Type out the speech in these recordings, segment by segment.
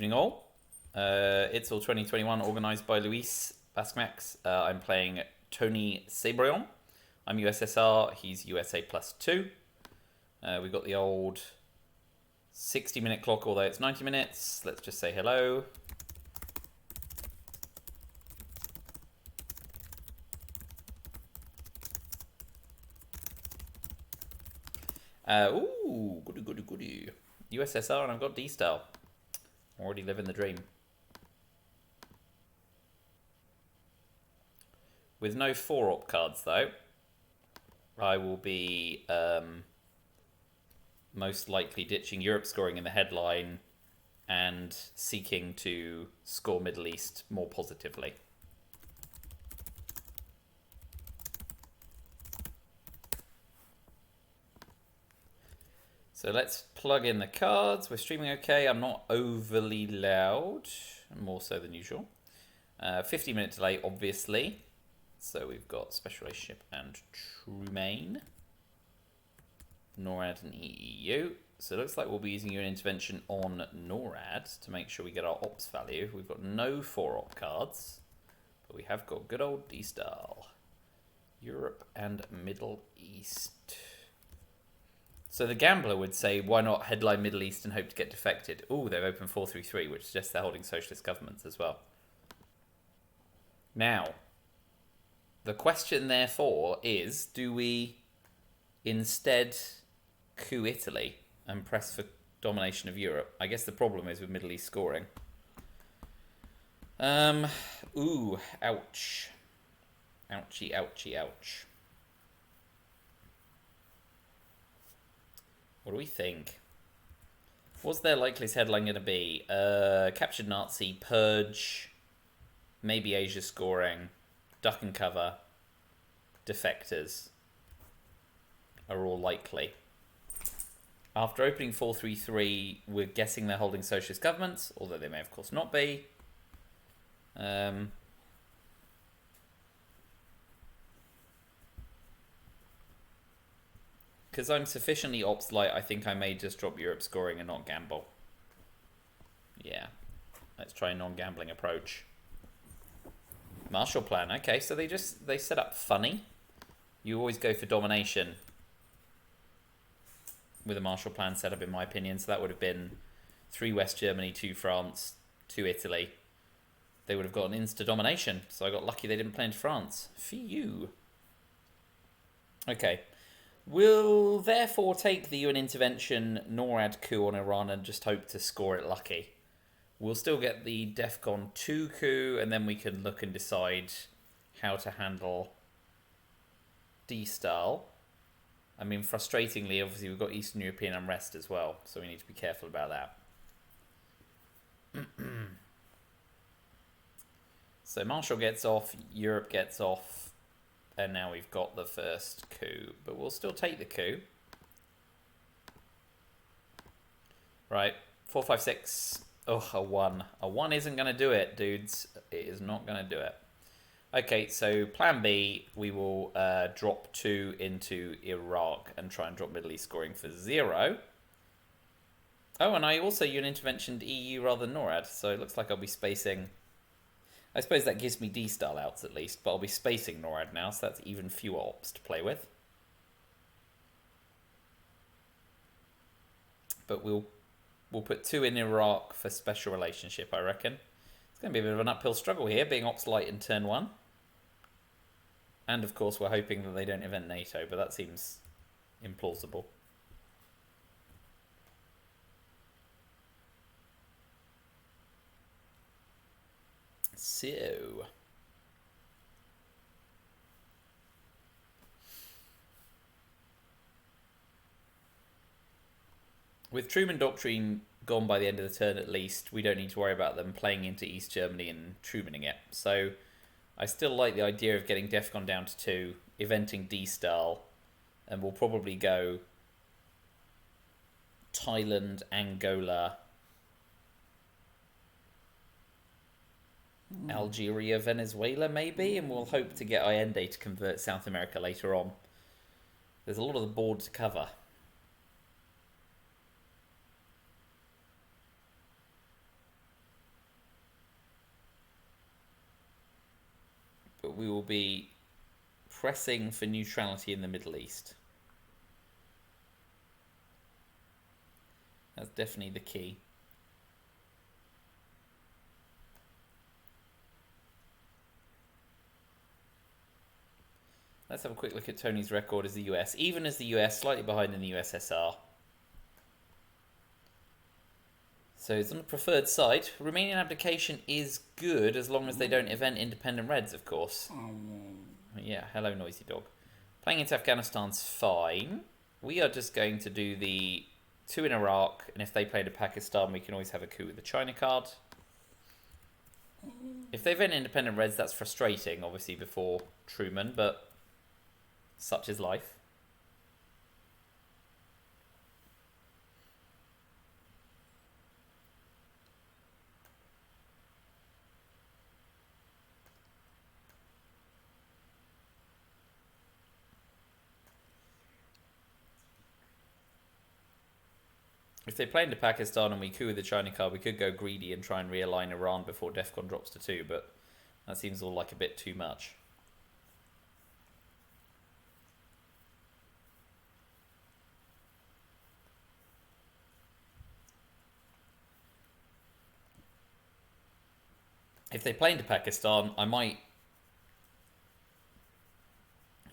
evening all. ITSL 2021 organised by Luis Basquemax. I'm playing Tonicebrian. I'm USSR, he's USA +2. We've got the old 60-minute clock, although it's 90 minutes. Let's just say hello. Ooh, goody. USSR, and I've got D-Style. Already living the dream. With no 4-op cards, though, I will be most likely ditching Europe scoring in the headline and seeking to score Middle East more positively. So let's plug in the cards. We're streaming okay. I'm not overly loud, more so than usual. 50-minute delay, obviously. So we've got Special Relationship and Trumaine. NORAD and EEU. So it looks like we'll be using an intervention on NORAD to make sure we get our ops value. We've got no 4-op cards, but we have got good old D-Style. Europe and Middle East. So the gambler would say, why not headline Middle East and hope to get defected? Ooh, they've opened 433, which suggests they're holding socialist governments as well. Now, the question therefore is, do we instead coup Italy and press for domination of Europe? I guess the problem is with Middle East scoring. Ooh, ouch. Ouchie, ouchie, ouch. What do we think? What's their likeliest headline going to be? Captured Nazi, Purge, maybe Asia scoring, Duck and Cover, Defectors are all likely. After opening 433, we're guessing they're holding socialist governments, although they may of course not be. Because I'm sufficiently ops light, I think I may just drop Europe scoring and not gamble. Yeah, let's try a non-gambling approach. Marshall Plan, okay, so they set up funny. You always go for domination with a Marshall Plan setup, in my opinion. So that would have been 3 West Germany, 2 France, 2 Italy. They would have gotten insta-domination, so I got lucky they didn't play into France. Phew. Okay. We'll therefore take the UN intervention NORAD coup on Iran and just hope to score it lucky. We'll still get the DEFCON 2 coup, and then we can look and decide how to handle D-Style. I mean, frustratingly, obviously, we've got Eastern European unrest as well, so we need to be careful about that. So Marshall gets off, Europe gets off, and now we've got the first coup, but we'll still take the coup. Right, 4, 5, 6. Oh, a 1. A 1 isn't going to do it, dudes. It is not going to do it. Okay, so plan B, we will drop 2 into Iraq and try and drop Middle East scoring for 0. Oh, and I also UN interventioned EU rather than NORAD, so it looks like I'll be spacing. I suppose that gives me D-Style outs at least, but I'll be spacing NORAD now, so that's even fewer ops to play with. But we'll put 2 in Iraq for special relationship, I reckon. It's going to be a bit of an uphill struggle here, being ops light in turn 1. And of course we're hoping that they don't event NATO, but that seems implausible. So, with Truman Doctrine gone by the end of the turn at least, we don't need to worry about them playing into East Germany and Trumaning it. So I still like the idea of getting DEFCON down to 2, eventing D-Style, and we'll probably go Thailand, Angola, Algeria, Venezuela maybe, and we'll hope to get Allende to convert South America later on. There's a lot of the board to cover. but we will be pressing for neutrality in the Middle East. That's definitely the key. Let's have a quick look at Tony's record as the US. Even as the US, slightly behind in the USSR. So it's on the preferred side. Romanian abdication is good as long as they don't event independent Reds, of course. Yeah, hello, noisy dog. Playing into Afghanistan's fine. We are just going to do the 2 in Iraq, and if they play to Pakistan, we can always have a coup with the China card. If they event independent Reds, that's frustrating, obviously, before Truman, but such is life. If they play into Pakistan and we coup with the China card, we could go greedy and try and realign Iran before DEFCON drops to 2, but that seems all like a bit too much. If they play into Pakistan, I might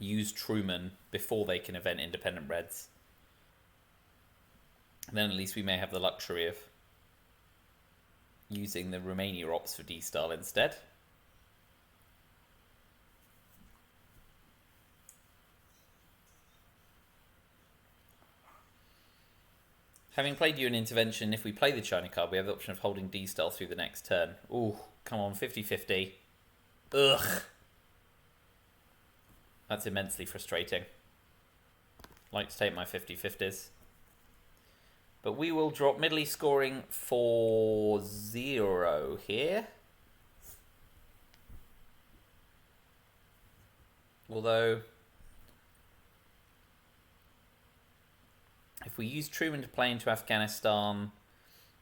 use Truman before they can event independent Reds. Then at least we may have the luxury of using the Romania ops for D-Style instead. Having played you an intervention, if we play the China card, we have the option of holding D-Style through the next turn. Ooh, come on, 50-50. Ugh. That's immensely frustrating. Like to take my 50-50s. But we will drop Middle East scoring for 0 here. Although, if we use Truman to play into Afghanistan,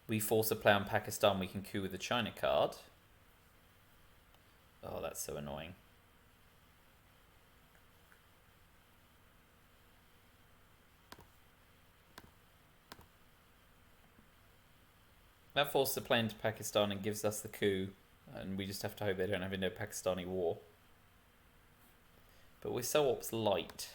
we force a play on Pakistan, we can coup with the China card. Oh, that's so annoying. That forces the play into Pakistan and gives us the coup, and we just have to hope they don't have Indo-Pakistani war. But we're so ops light.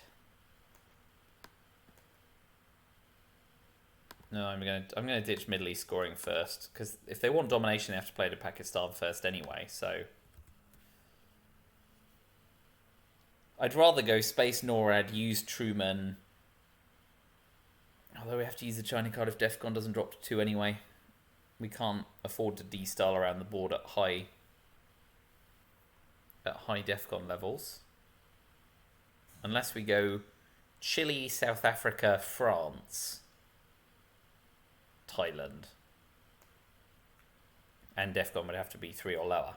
No, I'm gonna ditch Middle East scoring first, because if they want domination, they have to play to Pakistan first anyway. So I'd rather go Space NORAD, use Truman. Although we have to use the China card if DEFCON doesn't drop to 2 anyway. We can't afford to D-Style around the board at high DEFCON levels. Unless we go Chile, South Africa, France, Thailand. And DEFCON would have to be 3 or lower.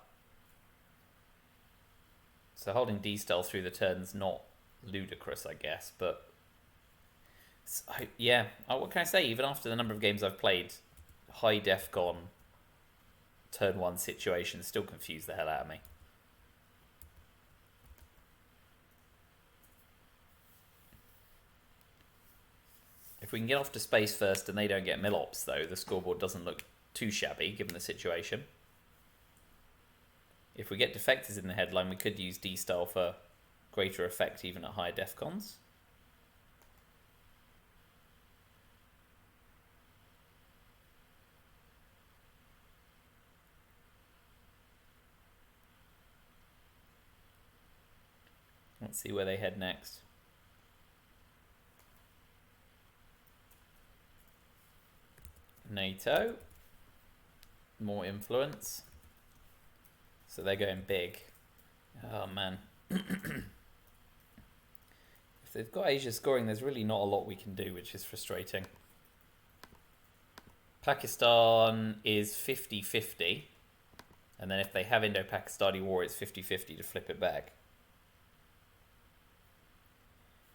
So holding D-Style through the turn's not ludicrous, I guess. But yeah, what can I say? Even after the number of games I've played, high DEFCON turn 1 situations still confuse the hell out of me. If we can get off to space first and they don't get Milops, though, the scoreboard doesn't look too shabby given the situation. If we get defectors in the headline, we could use D-Style for greater effect even at higher DEFCONs. Let's see where they head next. NATO. More influence. So they're going big. Oh, man. If they've got Asia scoring, there's really not a lot we can do, which is frustrating. Pakistan is 50-50. And then if they have Indo-Pakistani war, it's 50-50 to flip it back.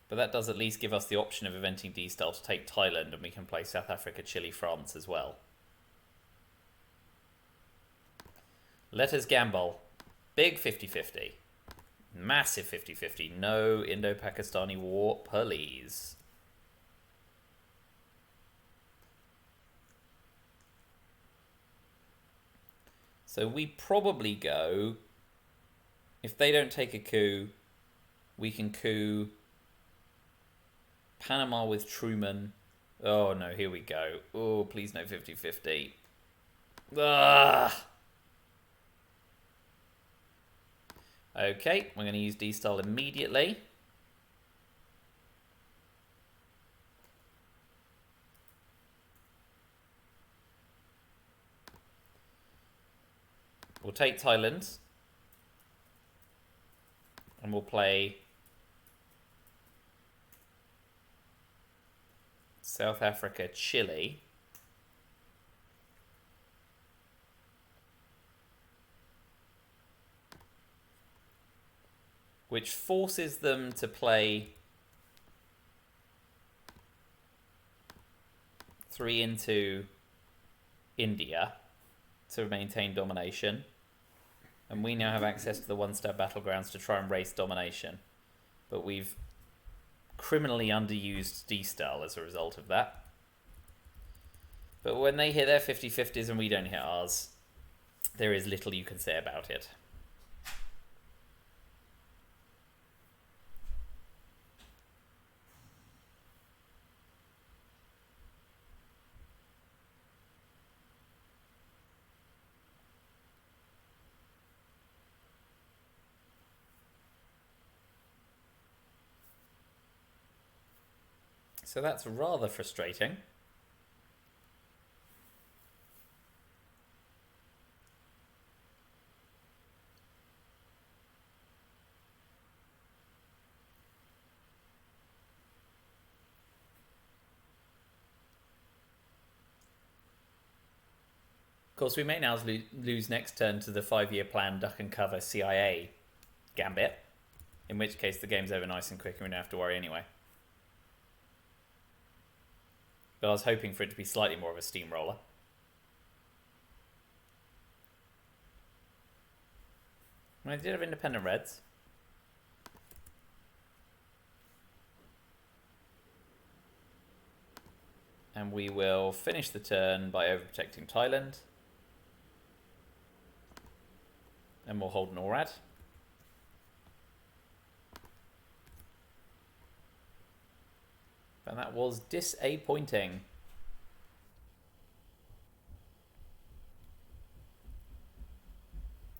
But that does at least give us the option of eventing D-Style to take Thailand, and we can play South Africa, Chile, France as well. Let us gamble. Big 50-50. Massive 50-50. No Indo-Pakistani war, please. So we probably go... If they don't take a coup, we can coup Panama with Truman. Oh, no, here we go. Oh, please no 50-50. Ah! Okay, we're going to use D-Style immediately. We'll take Thailand. And we'll play South Africa, Chile. Which forces them to play 3 into India to maintain domination. And we now have access to the one-star battlegrounds to try and race domination. But we've criminally underused D-Style as a result of that. But when they hit their 50-50s and we don't hit ours, there is little you can say about it. So that's rather frustrating. Of course, we may now lose next turn to the 5-year plan duck and cover CIA gambit, in which case the game's over nice and quick and we don't have to worry anyway. But I was hoping for it to be slightly more of a steamroller. I did have independent reds. And we will finish the turn by overprotecting Thailand. And we'll hold NORAD. And that was disappointing.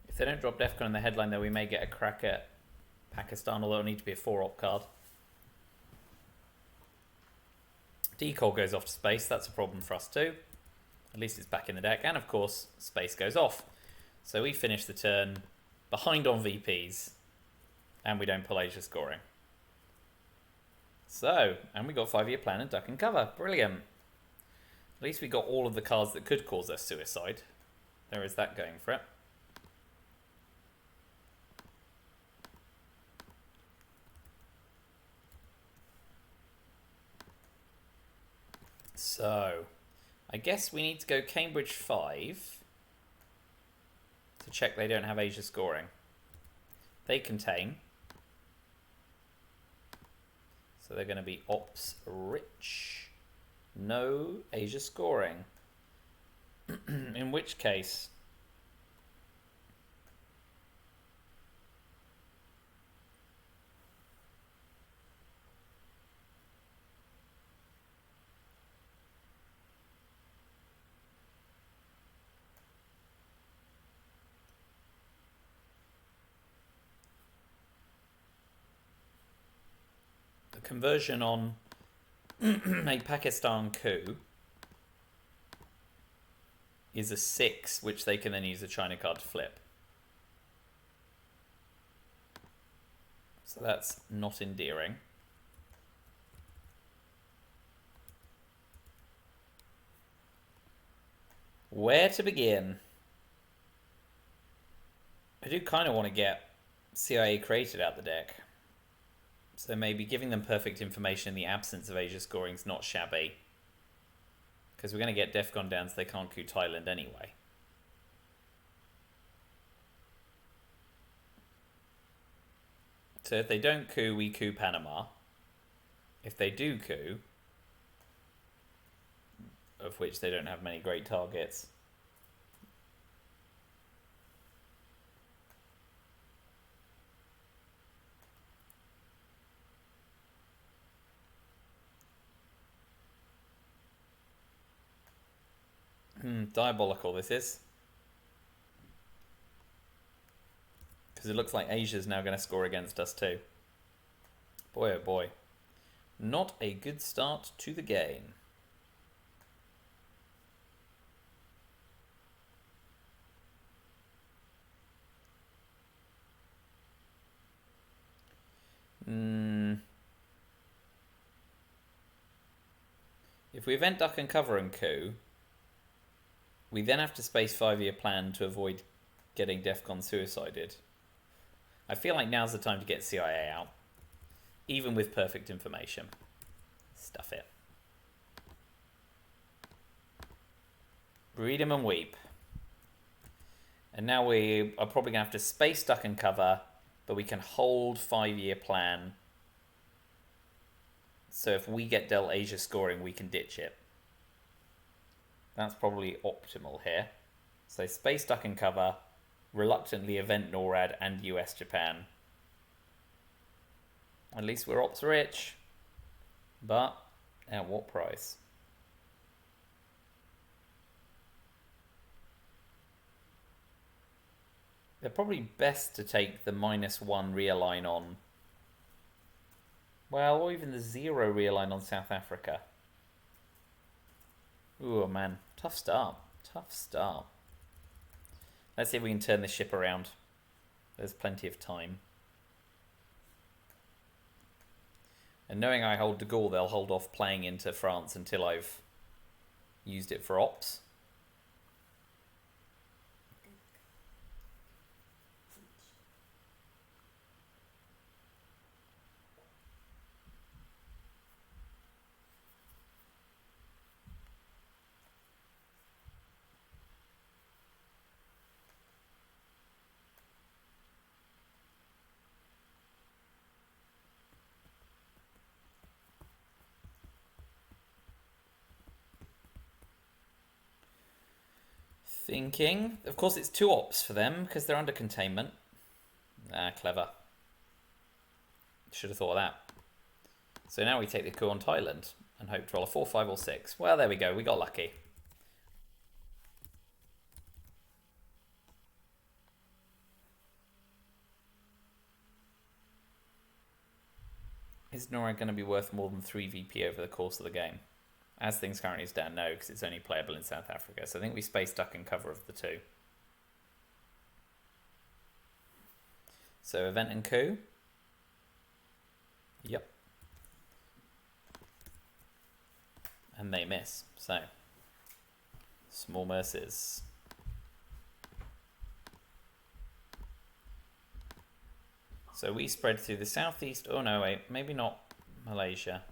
If they don't drop Defcon in the headline, though, we may get a crack at Pakistan, although it'll need to be a 4-op card. Decol goes off to space. That's a problem for us too. At least it's back in the deck. And, of course, space goes off. So we finish the turn behind on VPs. And we don't pull Asia scoring. So, and we got 5-year plan and duck and cover. Brilliant. At least we got all of the cards that could cause us suicide. There is that going for it. So, I guess we need to go Cambridge 5 to check they don't have Asia scoring. They contain. So they're going to be ops rich. No Asia scoring. In which case... conversion on a Pakistan coup is a 6, which they can then use a China card to flip. So that's not endearing. Where to begin? I do kind of want to get CIA created out the deck. So maybe giving them perfect information in the absence of Asia scoring is not shabby. Because we're going to get Defcon down so they can't coup Thailand anyway. So if they don't coup, we coup Panama. If they do coup, of which they don't have many great targets, diabolical this is. Because it looks like Asia's now going to score against us too. Boy oh boy. Not a good start to the game. If we event duck and cover and coup, we then have to space 5-year plan to avoid getting DEFCON suicided. I feel like now's the time to get CIA out. Even with perfect information. Stuff it. Read 'em and weep. And now we are probably going to have to space duck and cover, but we can hold 5-year plan. So if we get dealt Asia scoring, we can ditch it. That's probably optimal here. So space duck and cover, reluctantly event NORAD and US Japan. At least we're ops rich. But at what price? They're probably best to take the -1 realign on. Well, or even the 0 realign on South Africa. Ooh, man. Tough start. Tough start. Let's see if we can turn this ship around. There's plenty of time. And knowing I hold de Gaulle, they'll hold off playing into France until I've used it for ops. Thinking. Of course, it's 2 ops for them because they're under containment. Ah, clever. Should have thought of that. So now we take the coup on Thailand and hope to roll a 4, 5, or 6. Well, there we go. We got lucky. Is NORAD going to be worth more than 3 VP over the course of the game? As things currently stand, no, because it's only playable in South Africa. So I think we space duck and cover of the 2. So event and coup. Yep. And they miss. So small mercies. So we spread through the southeast. Oh no, wait, maybe not Malaysia.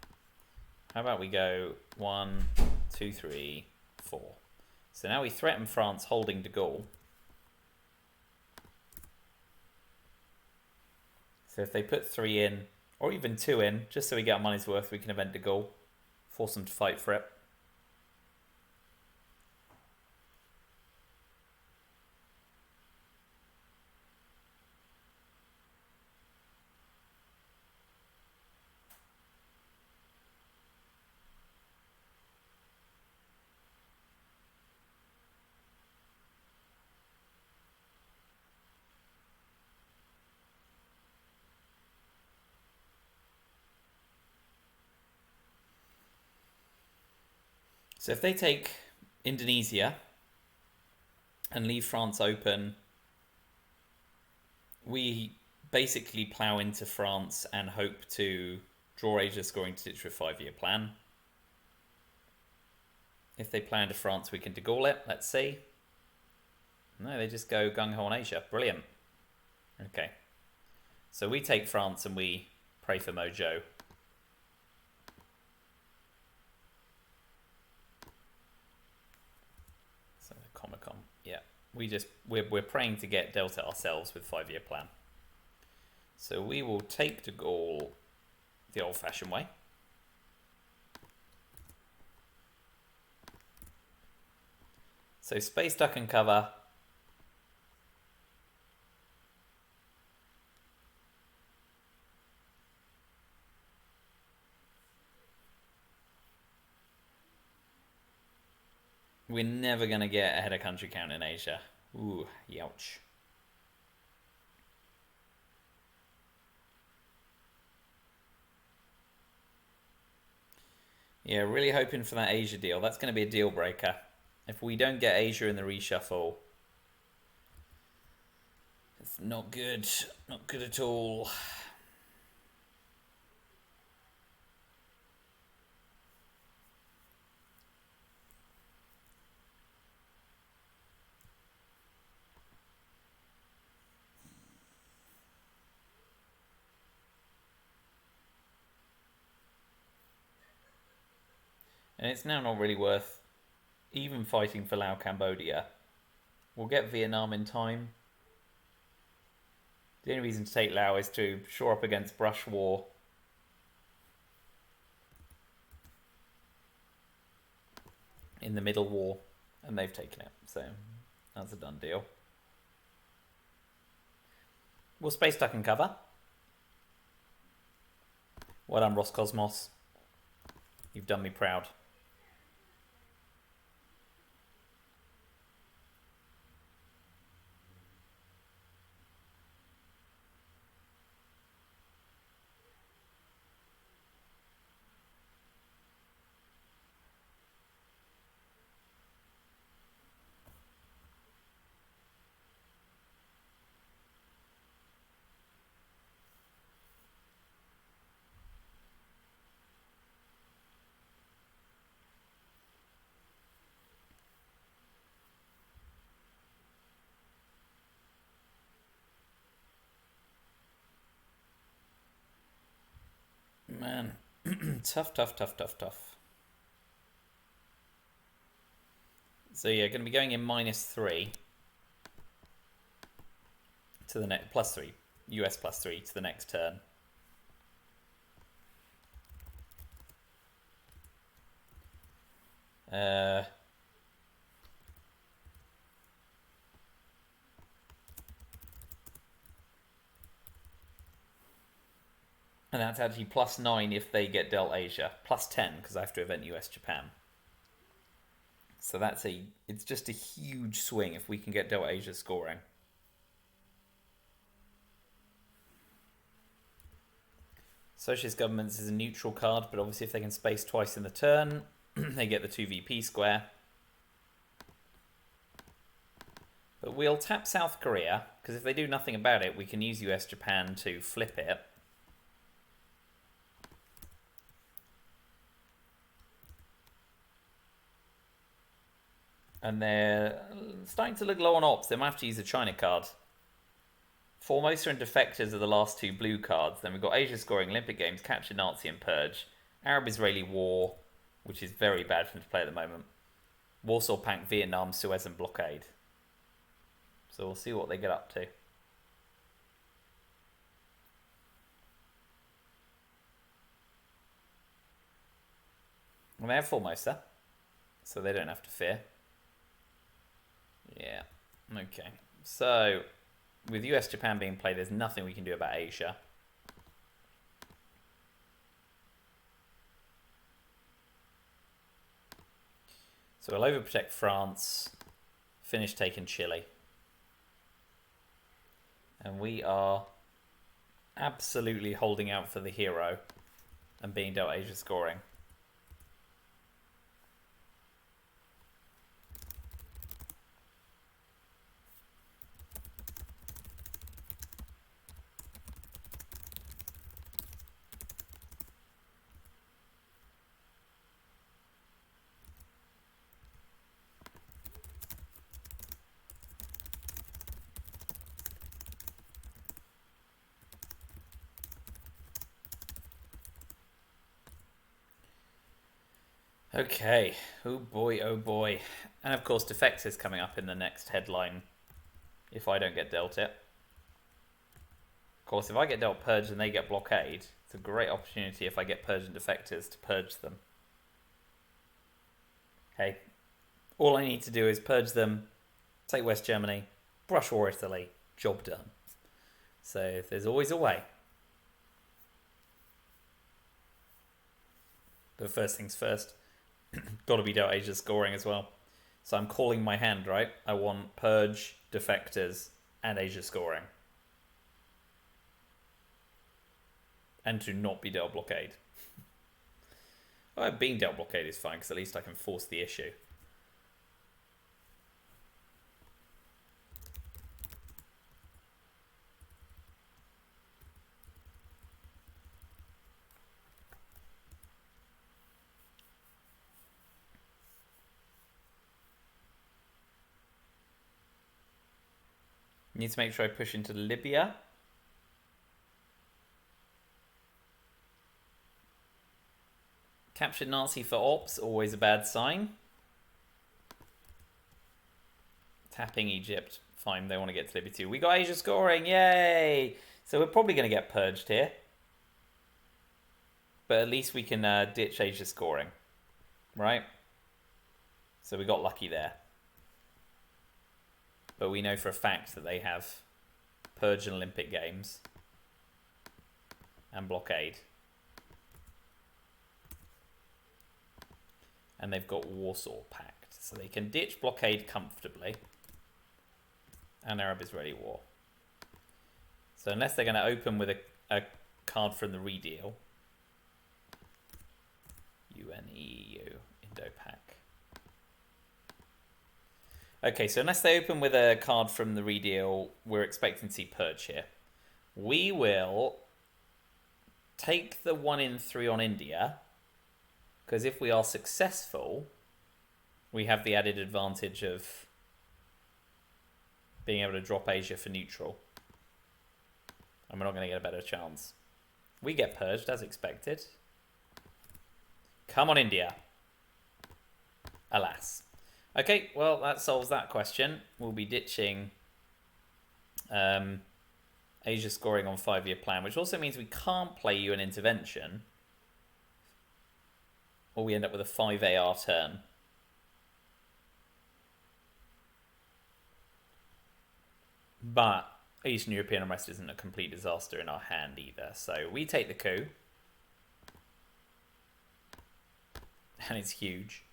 How about we go 1, 2, 3, 4. So now we threaten France holding de Gaulle. So if they put 3 in, or even 2 in, just so we get our money's worth, we can event de Gaulle. Force them to fight for it. So if they take Indonesia and leave France open, we basically plow into France and hope to draw Asia scoring to ditch with 5-year plan. If they plan to France, we can de Gaulle it. Let's see. No, they just go gung-ho on Asia. Brilliant. Okay. So we take France and we pray for Mojo. So the Comic-Con. Yeah. We're praying to get Delta ourselves with 5-year plan. So we will take De Gaulle the old-fashioned way. So space, duck and cover. We're never going to get a header country count in Asia. Ooh, youch. Yeah, really hoping for that Asia deal. That's going to be a deal breaker. If we don't get Asia in the reshuffle, it's not good. Not good at all. And it's now not really worth even fighting for Laos, Cambodia. We'll get Vietnam in time. The only reason to take Laos is to shore up against brush war. In the Middle War. And they've taken it. So that's a done deal. We'll space duck and cover. Well done, Roscosmos. You've done me proud. Man, tough. So yeah, going to be going in -3 to the next, +3, US +3 to the next turn. And that's actually +9 if they get dealt Asia. +10 because I have to event US Japan. So it's just a huge swing if we can get dealt Asia scoring. Socialist governments is a neutral card, but obviously if they can space twice in the turn, they get the 2 VP square. But we'll tap South Korea, because if they do nothing about it, we can use US Japan to flip it. And they're starting to look low on ops. They might have to use a China card. Formosa and Defectors are the last 2 blue cards. Then we've got Asia scoring, Olympic Games, Capture Nazi and Purge, Arab-Israeli War, which is very bad for them to play at the moment, Warsaw Pact, Vietnam, Suez and Blockade. So we'll see what they get up to. And they have Formosa, so they don't have to fear. Yeah, okay. So, with US Japan being played, there's nothing we can do about Asia. So we'll overprotect France, finish taking Chile. And we are absolutely holding out for the hero and being dealt Asia scoring. Okay, oh boy. And of course, Defects is coming up in the next headline if I don't get dealt it. course, if I get dealt purge and they get blockade, it's a great opportunity if I get purge and defectors to purge them. Okay, all I need to do is purge them, take West Germany, brush War Italy, job done. So there's always a way. But first things first, got to be dealt Asia scoring as well. So I'm calling my hand, right? I want purge, defectors, and Asia scoring. And to not be dealt blockade. Well, being dealt blockade is fine, because at least I can force the issue. Need to make sure I push into Libya. Captured Nazi for ops, always a bad sign. Tapping Egypt. Fine, they want to get to Libya too. We got Asia scoring, yay! So we're probably going to get purged here. But at least we can ditch Asia scoring. Right? So we got lucky there. But we know for a fact that they have purge and Olympic Games. And blockade. And they've got Warsaw Pact. So they can ditch blockade comfortably. And Arab-Israeli war. So unless they're going to open with a card from the redeal. UN-EU, Indo-Pac. Okay, so unless they open with a card from the redeal, we're expecting to see purge here. We will take the 1 in 3 on India. Because if we are successful, we have the added advantage of being able to drop Asia for neutral. And we're not going to get a better chance. We get purged as expected. Come on, India. Alas. Okay, well, that solves that question. We'll be ditching Asia scoring on 5-year plan, which also means we can't play you an intervention. Or we end up with a 5 AR turn. But Eastern European unrest isn't a complete disaster in our hand either. So we take the coup. And it's huge.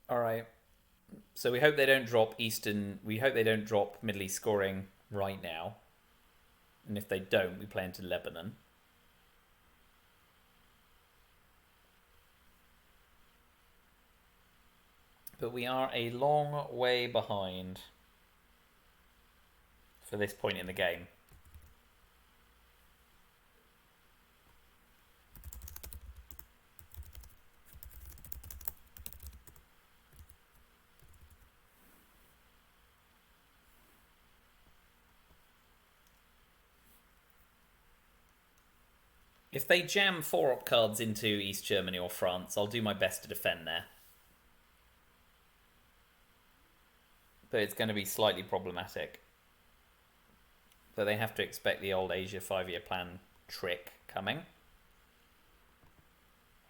Alright. So we hope they don't drop Middle East scoring right now. And if they don't, we play into Lebanon. But we are a long way behind for this point in the game. If they jam 4-op cards into East Germany or France, I'll do my best to defend there. But it's going to be slightly problematic. But they have to expect the old Asia 5-year plan trick coming.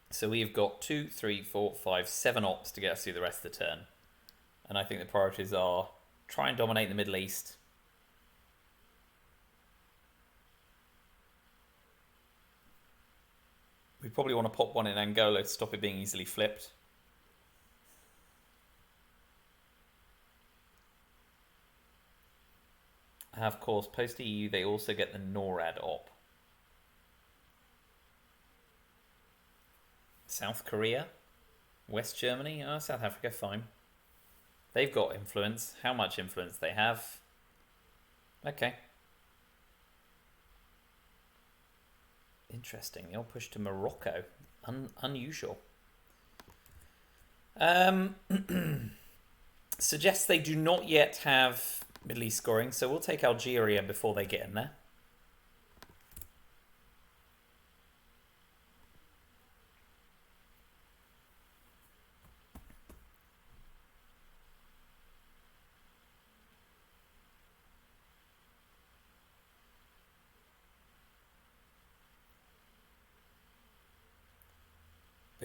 So we've got 2, 3, 4, 5, 7 ops to get us through the rest of the turn. And I think the priorities are try and dominate the Middle East. We probably want to pop one in Angola to stop it being easily flipped. Of course, post-EU, they also get the NORAD op. South Korea? West Germany? Oh, South Africa, fine. They've got influence. How much influence they have? Okay. Interesting. They'll push to Morocco. Unusual. Suggests they do not yet have Middle East scoring, so we'll take Algeria before they get in there.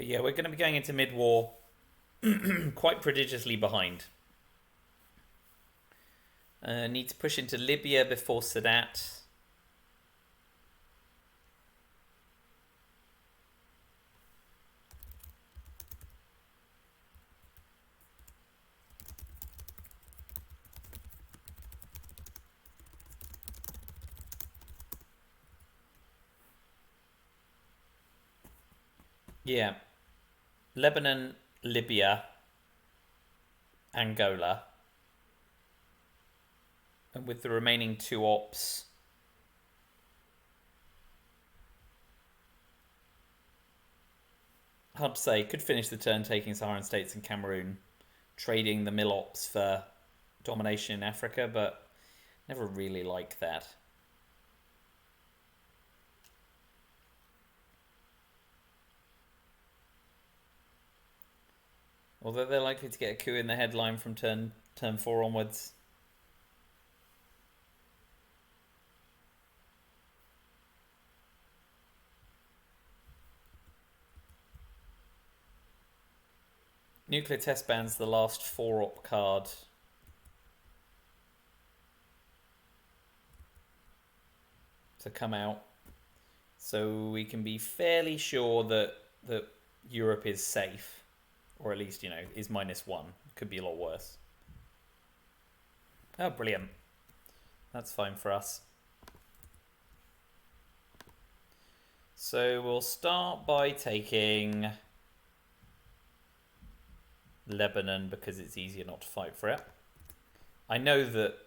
But yeah, we're going to be going into mid-war quite prodigiously behind. Need to push into Libya before Sadat. Yeah. Lebanon, Libya, Angola. And with the remaining 2 ops, hard to say. Could finish the turn taking Saharan states and Cameroon, trading the mill ops for domination in Africa, but never really like that. Although they're likely to get a coup in the headline from turn 4 onwards. Nuclear test ban's the last 4-op card. To come out. So we can be fairly sure that Europe is safe. Or at least, is -1. Could be a lot worse. Oh, brilliant. That's fine for us. So we'll start by taking Lebanon because it's easier not to fight for it. I know that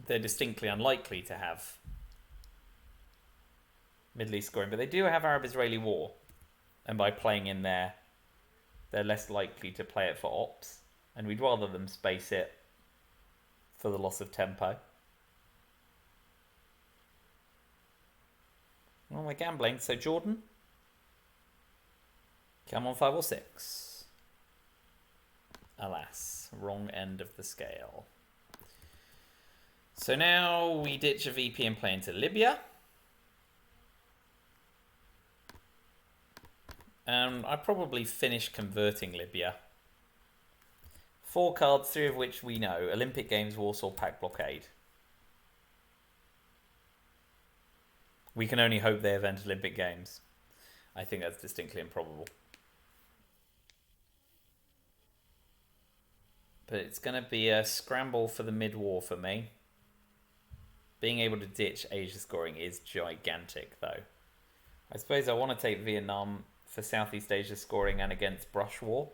they're distinctly unlikely to have Middle East scoring, but they do have Arab-Israeli war. And by playing in there, they're less likely to play it for ops. And we'd rather them space it for the loss of tempo. Well, we're gambling. So Jordan, come on 5 or 6. Alas, wrong end of the scale. So now we ditch a VP and play into Libya. I probably finish converting Libya. 4 cards, 3 of which we know. Olympic Games, Warsaw Pact, Blockade. We can only hope they event Olympic Games. I think that's distinctly improbable. But it's going to be a scramble for the mid-war for me. Being able to ditch Asia scoring is gigantic, though. I suppose I want to take Vietnam for Southeast Asia scoring and against Brush War.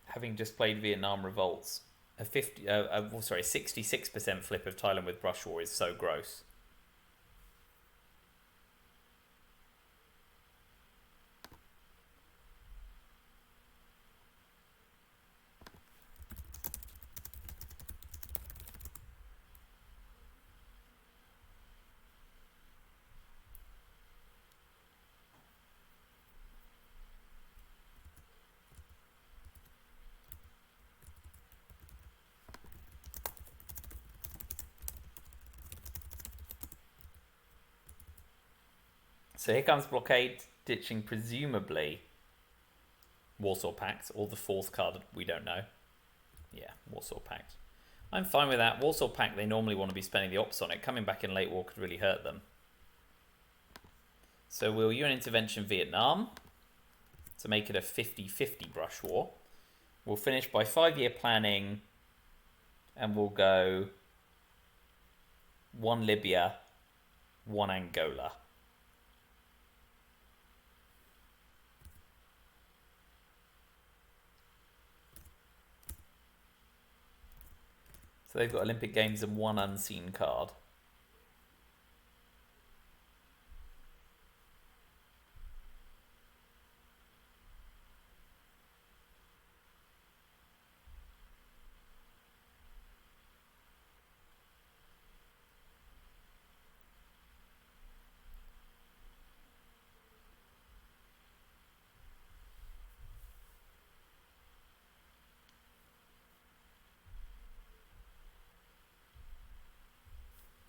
Having just played Vietnam Revolts, a 66% flip of Thailand with Brush War is so gross. So here comes Blockade, ditching presumably Warsaw Pact, or the 4th card we don't know. Yeah, Warsaw Pact. I'm fine with that. Warsaw Pact, they normally want to be spending the ops on it. Coming back in late war could really hurt them. So we'll UN intervention Vietnam to make it a 50-50 Brush War. We'll finish by 5-year planning, and we'll go 1 Libya, 1 Angola. So they've got Olympic Games and 1 unseen card.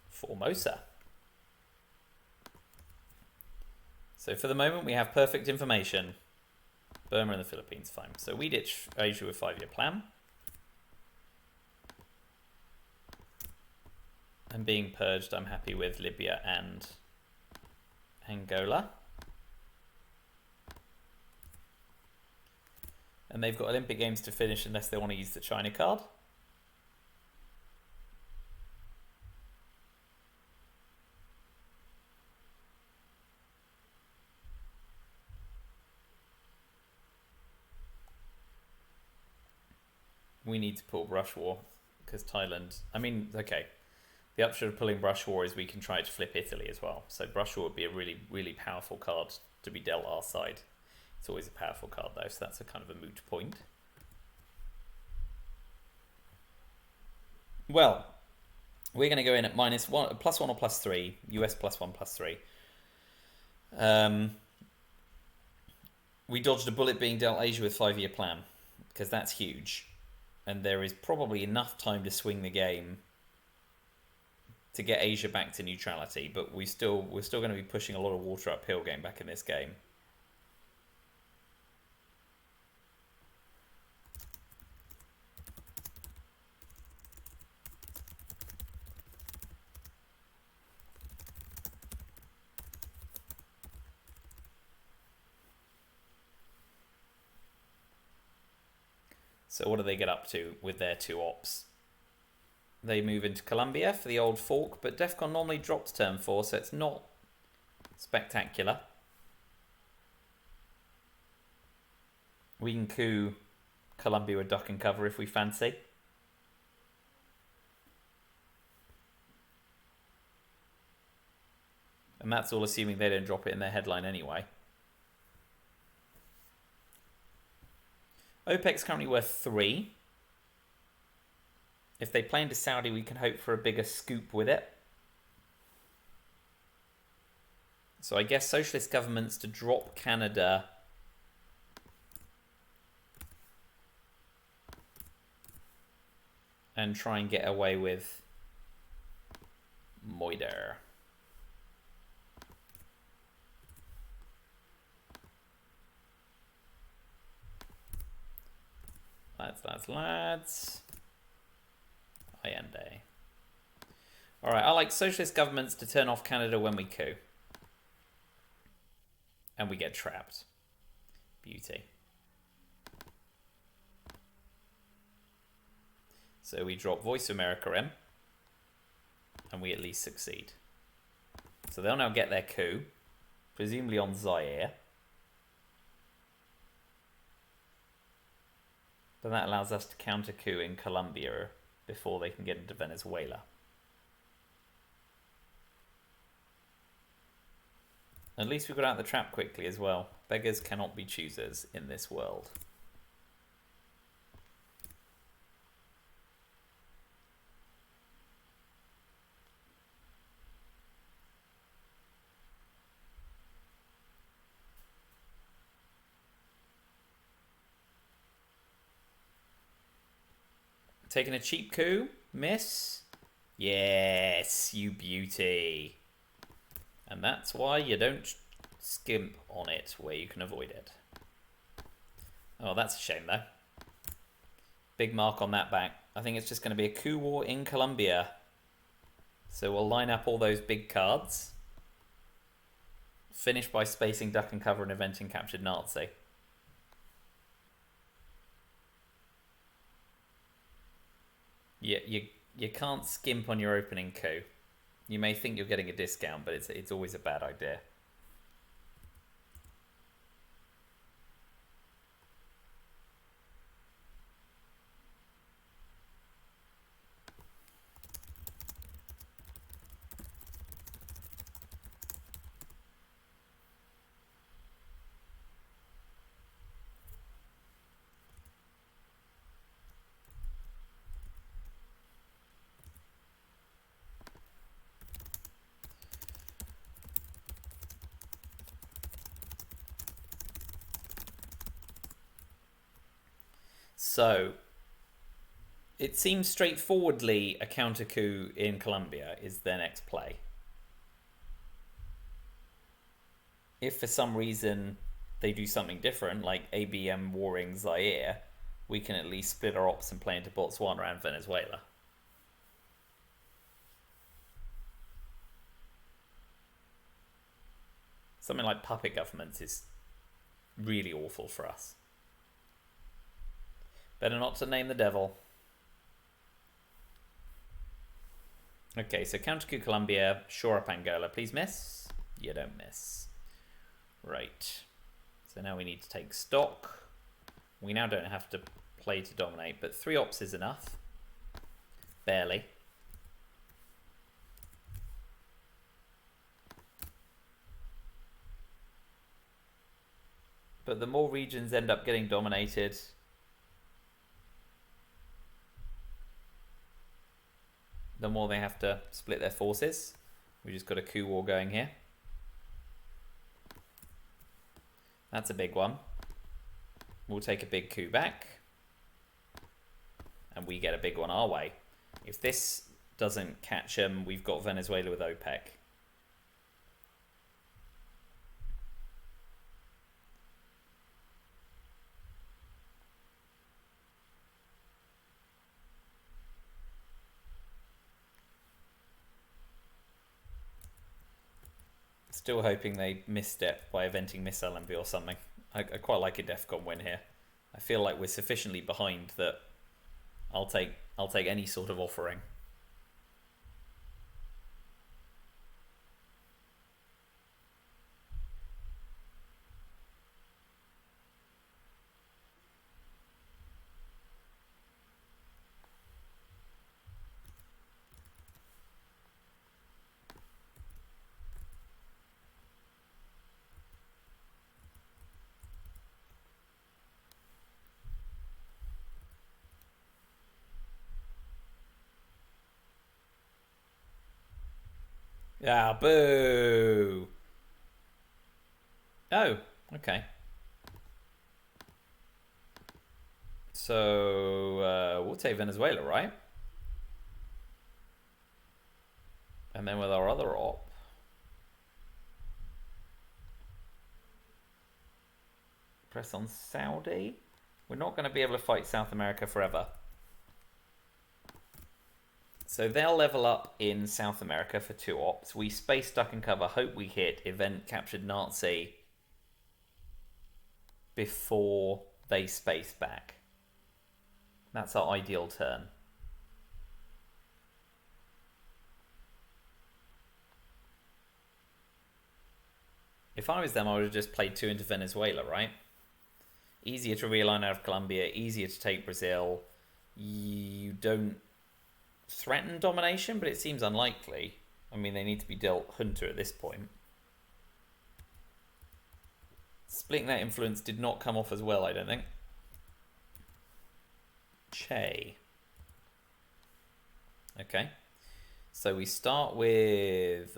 Formosa. So for the moment, we have perfect information. Burma and the Philippines, fine. So we ditch Asia with 5-year plan. And being purged, I'm happy with Libya and Angola. And they've got Olympic Games to finish unless they want to use the China card. We need to pull Brush War because Thailand... I mean, okay. The upshot of pulling Brush War is we can try to flip Italy as well. So Brush War would be a really, really powerful card to be dealt our side. It's always a powerful card though, so that's a kind of a moot point. Well, we're going to go in at -1, +1 or +3. US +1, +3. We dodged a bullet being dealt Asia with 5-year plan because that's huge. And there is probably enough time to swing the game to get Asia back to neutrality, but we're still going to be pushing a lot of water uphill getting back in this game. So what do they get up to with their 2 ops? They move into Colombia for the old fork, but DEFCON normally drops turn 4, so it's not spectacular. We can coup Colombia with duck and cover if we fancy. And that's all assuming they don't drop it in their headline anyway. OPEC's currently worth 3. If they play into Saudi, we can hope for a bigger scoop with it. So I guess socialist governments to drop Canada and try and get away with Moider. Lads. Allende. Alright, I like socialist governments to turn off Canada when we coup. And we get trapped. Beauty. So we drop Voice of America in. And we at least succeed. So they'll now get their coup. Presumably on Zaire. But that allows us to counter coup in Colombia before they can get into Venezuela. At least we got out the trap quickly as well. Beggars cannot be choosers in this world. Taking a cheap coup, miss? Yes, you beauty. And that's why you don't skimp on it where you can avoid it. Oh, that's a shame though. Big mark on that back. I think it's just going to be a coup war in Colombia. So we'll line up all those big cards. Finish by spacing duck and cover and inventing captured Nazi. You can't skimp on your opening coup. You may think you're getting a discount, but it's always a bad idea. So, it seems straightforwardly a counter coup in Colombia is their next play. if for some reason they do something different, like ABM warring Zaire, we can at least split our ops and play into Botswana and Venezuela. Something like puppet governments is really awful for us. Better not to name the devil. Okay, so counter-coup Colombia, shore up Angola. Please miss. You don't miss. Right. So now we need to take stock. We now don't have to play to dominate, but 3 ops is enough. Barely. But the more regions end up getting dominated, the more they have to split their forces. We just got a coup war going here. That's a big one. We'll take a big coup back. And we get a big one our way. If this doesn't catch them, we've got Venezuela with OPEC. Still hoping they misstep by eventing missile envy or something. I quite like a DEFCON win here. I feel like we're sufficiently behind that I'll take any sort of offering. Ah, boo! Oh, okay. So, we'll take Venezuela, right? And then with our other op, press on Saudi. We're not going to be able to fight South America forever. So they'll level up in South America for 2 ops. We space, duck and cover, hope we hit, event captured Nazi before they space back. That's our ideal turn. If I was them, I would have just played 2 into Venezuela, right? Easier to realign out of Colombia, easier to take Brazil. You don't threaten domination, but it seems unlikely. I mean, they need to be dealt junta at this point. Splitting that influence did not come off as well, I don't think. Che. Okay. So we start with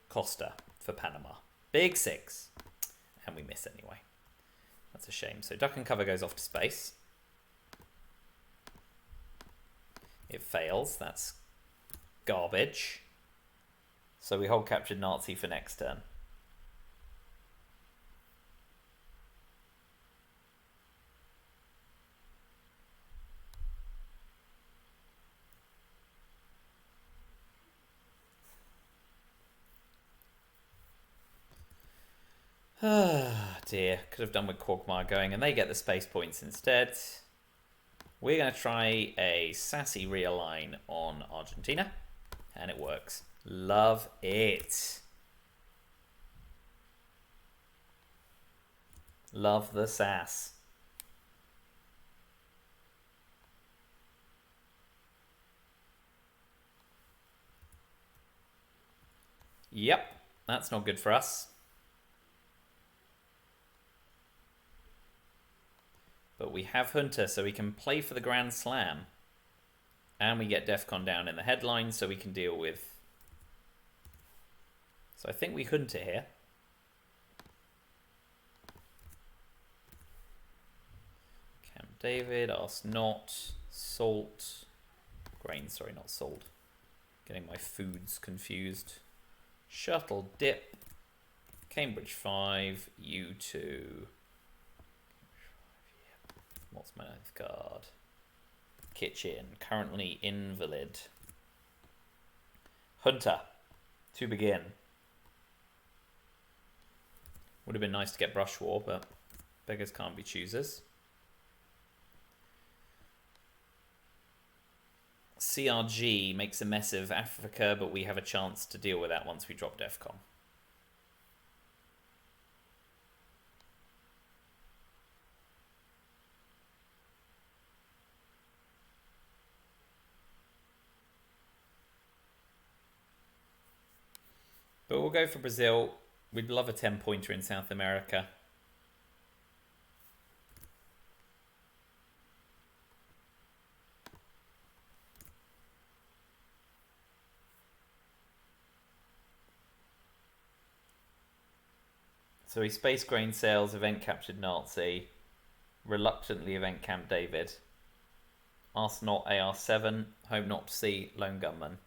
Costa for Panama. Big 6. And we miss anyway. That's a shame. So duck and cover goes off to space. It fails. That's garbage. So we hold captured Nazi for next turn. Ah, dear. Could have done with Quagmire going, and they get the space points instead. We're going to try a sassy realign on Argentina, and it works. Love it. Love the sass. Yep, that's not good for us. But we have Junta, so we can play for the Grand Slam. And we get DEFCON down in the headline, so we can deal with... So I think we Junta here. Camp David, ask not, salt, grain, sorry, not salt. Getting my foods confused. Shuttle dip. Cambridge 5, U2. What's my 9th card? Kitchen, currently invalid. Hunter, to begin. Would have been nice to get Brush War, but beggars can't be choosers. CRG makes a mess of Africa, but we have a chance to deal with that once we drop DEFCON. But we'll go for Brazil. We'd love a 10-pointer in South America. So he Space Grain Sales, Event Captured Nazi, reluctantly Event Camp David, Ask Not AR7, Hope Not to See Lone Gunman.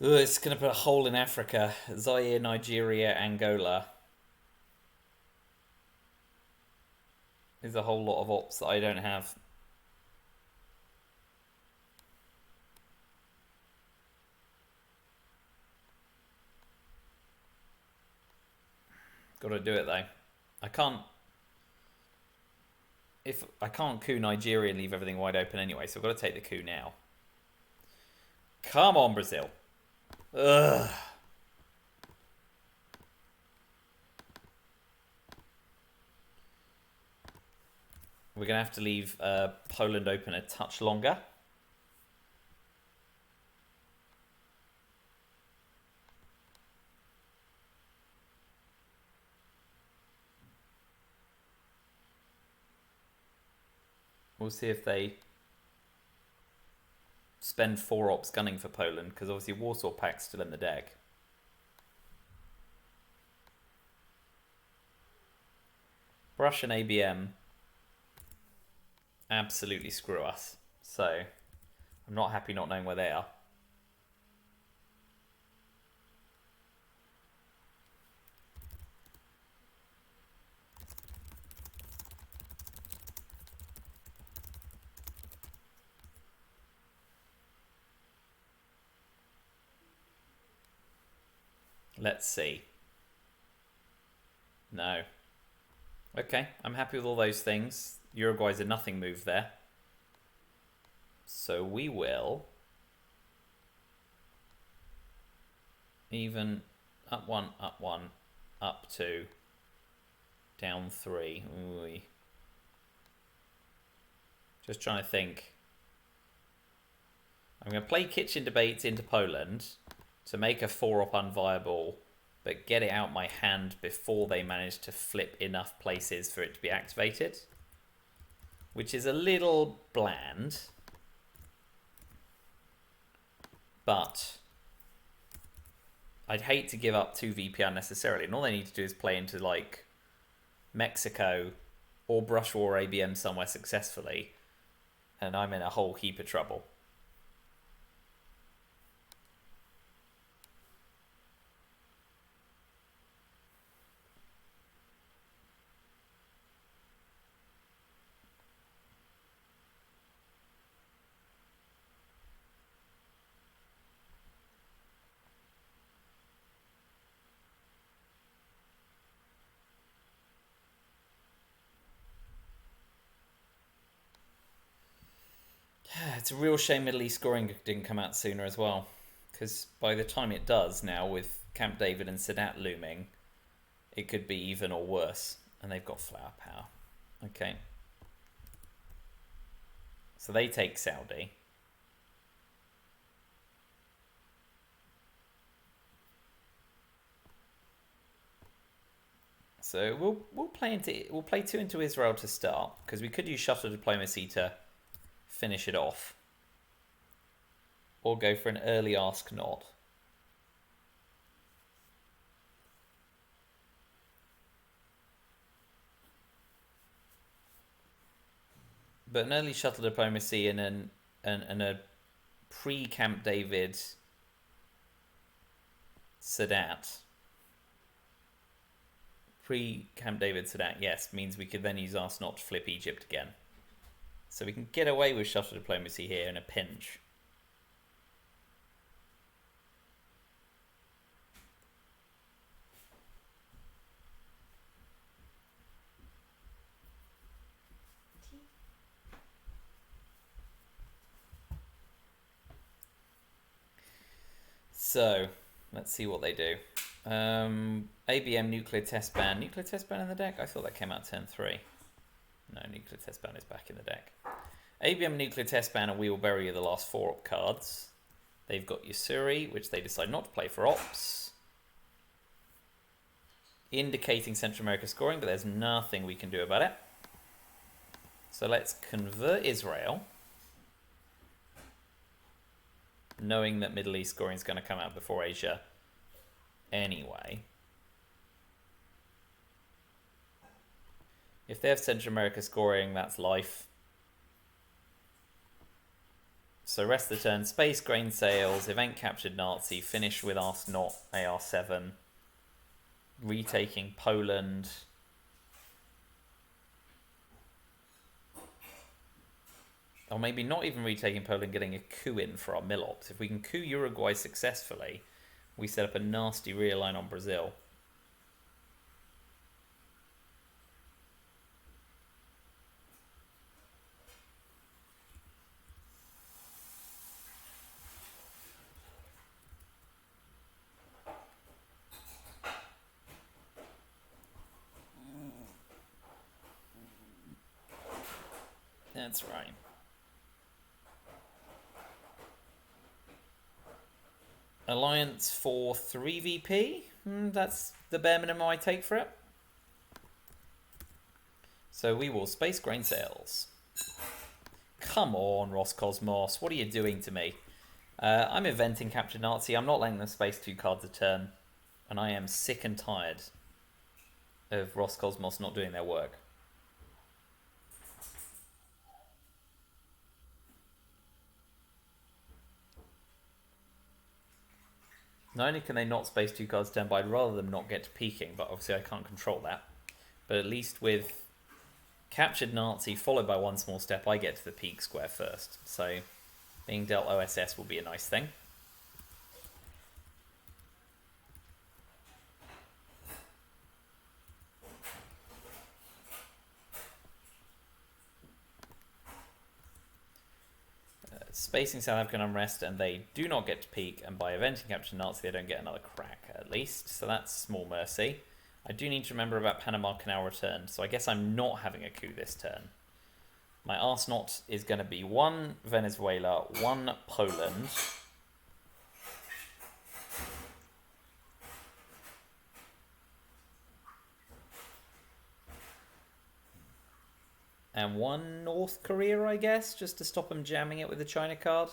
Ugh, it's going to put a hole in Africa. Zaire, Nigeria, Angola. There's a whole lot of ops that I don't have. Got to do it though. I can't coup Nigeria and leave everything wide open anyway, so I've got to take the coup now. Come on, Brazil. Ugh. We're going to have to leave Poland open a touch longer. We'll see if they spend 4 ops gunning for Poland, because obviously Warsaw Pact's still in the deck. Brush and ABM absolutely screw us. So I'm not happy not knowing where they are. Let's see. No. Okay, I'm happy with all those things. Uruguay's a nothing move there. So we will even up 1, up 2, down 3. Ooh. Just trying to think. I'm going to play Kitchen Debates into Poland to make a 4-op unviable, but get it out my hand before they manage to flip enough places for it to be activated, which is a little bland, but I'd hate to give up 2 VP unnecessarily, and all they need to do is play into like Mexico or Brush War ABM somewhere successfully, and I'm in a whole heap of trouble. It's a real shame Middle East scoring didn't come out sooner as well, because by the time it does now, with Camp David and Sadat looming, it could be even or worse, and they've got flower power. Okay. So they take Saudi. So we'll play 2 into Israel to start, because we could use shuttle diplomacy to finish it off, or go for an early ask not. But an early shuttle diplomacy and a pre-Camp David Sadat. Pre-Camp David Sadat, yes, means we could then use ask not to flip Egypt again. So we can get away with shuttle diplomacy here in a pinch. So, let's see what they do. ABM nuclear test ban. Nuclear test ban in the deck? I thought that came out turn 3. No, nuclear test ban is back in the deck. ABM nuclear test ban and Wheelberry are the last 4 op cards. They've got Yusuri, which they decide not to play for ops. Indicating Central America scoring, but there's nothing we can do about it. So let's convert Israel, knowing that Middle East scoring is going to come out before Asia anyway. If they have Central America scoring, that's life. So rest of the turn, space, grain sales, event captured Nazi, finish with Ask Not, AR7, retaking Poland. Or maybe not even retaking Poland, getting a coup in for our Milops. If we can coup Uruguay successfully, we set up a nasty realign on Brazil. That's right. Alliance for 3 VP. That's the bare minimum I take for it. So we will space grain sales. Come on, Roscosmos. What are you doing to me? I'm eventing Captured Nazi. I'm not letting them space 2 cards a turn. And I am sick and tired of Roscosmos not doing their work. Not only can they not space 2 cards turn, but I'd rather them not get to peaking, but obviously I can't control that. But at least with Captured Nazi followed by 1 small step, I get to the peak square first. So being dealt OSS will be a nice thing. Spacing South African unrest, and they do not get to peak, and by eventing Captured Nazi they don't get another crack at least, so that's small mercy. I do need to remember about Panama Canal return, so I guess I'm not having a coup this turn. My arse not is going to be 1 Venezuela, 1 Poland. And 1 North Korea, I guess, just to stop them jamming it with the China card.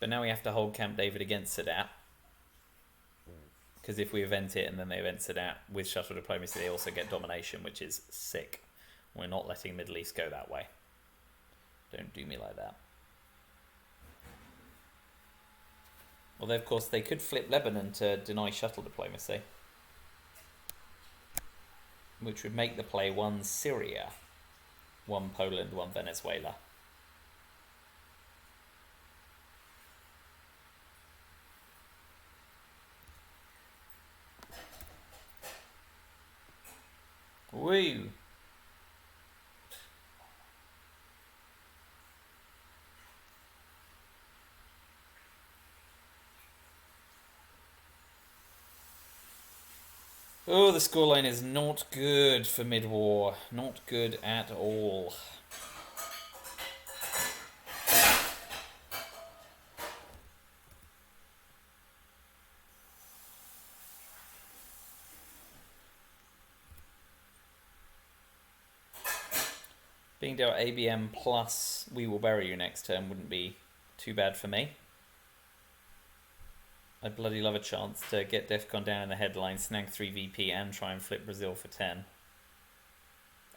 But now we have to hold Camp David against Sadat. Because if we event it and then they event Sadat with shuttle diplomacy, they also get domination, which is sick. We're not letting Middle East go that way. Don't do me like that. Although, of course, they could flip Lebanon to deny shuttle diplomacy. Which would make the play 1 Syria, 1 Poland, 1 Venezuela. Woo! Oh, the scoreline is not good for mid-war. Not good at all. Being dealt ABM plus We Will Bury You next turn wouldn't be too bad for me. I'd bloody love a chance to get DEFCON down in the headline, snag 3 VP and try and flip Brazil for 10.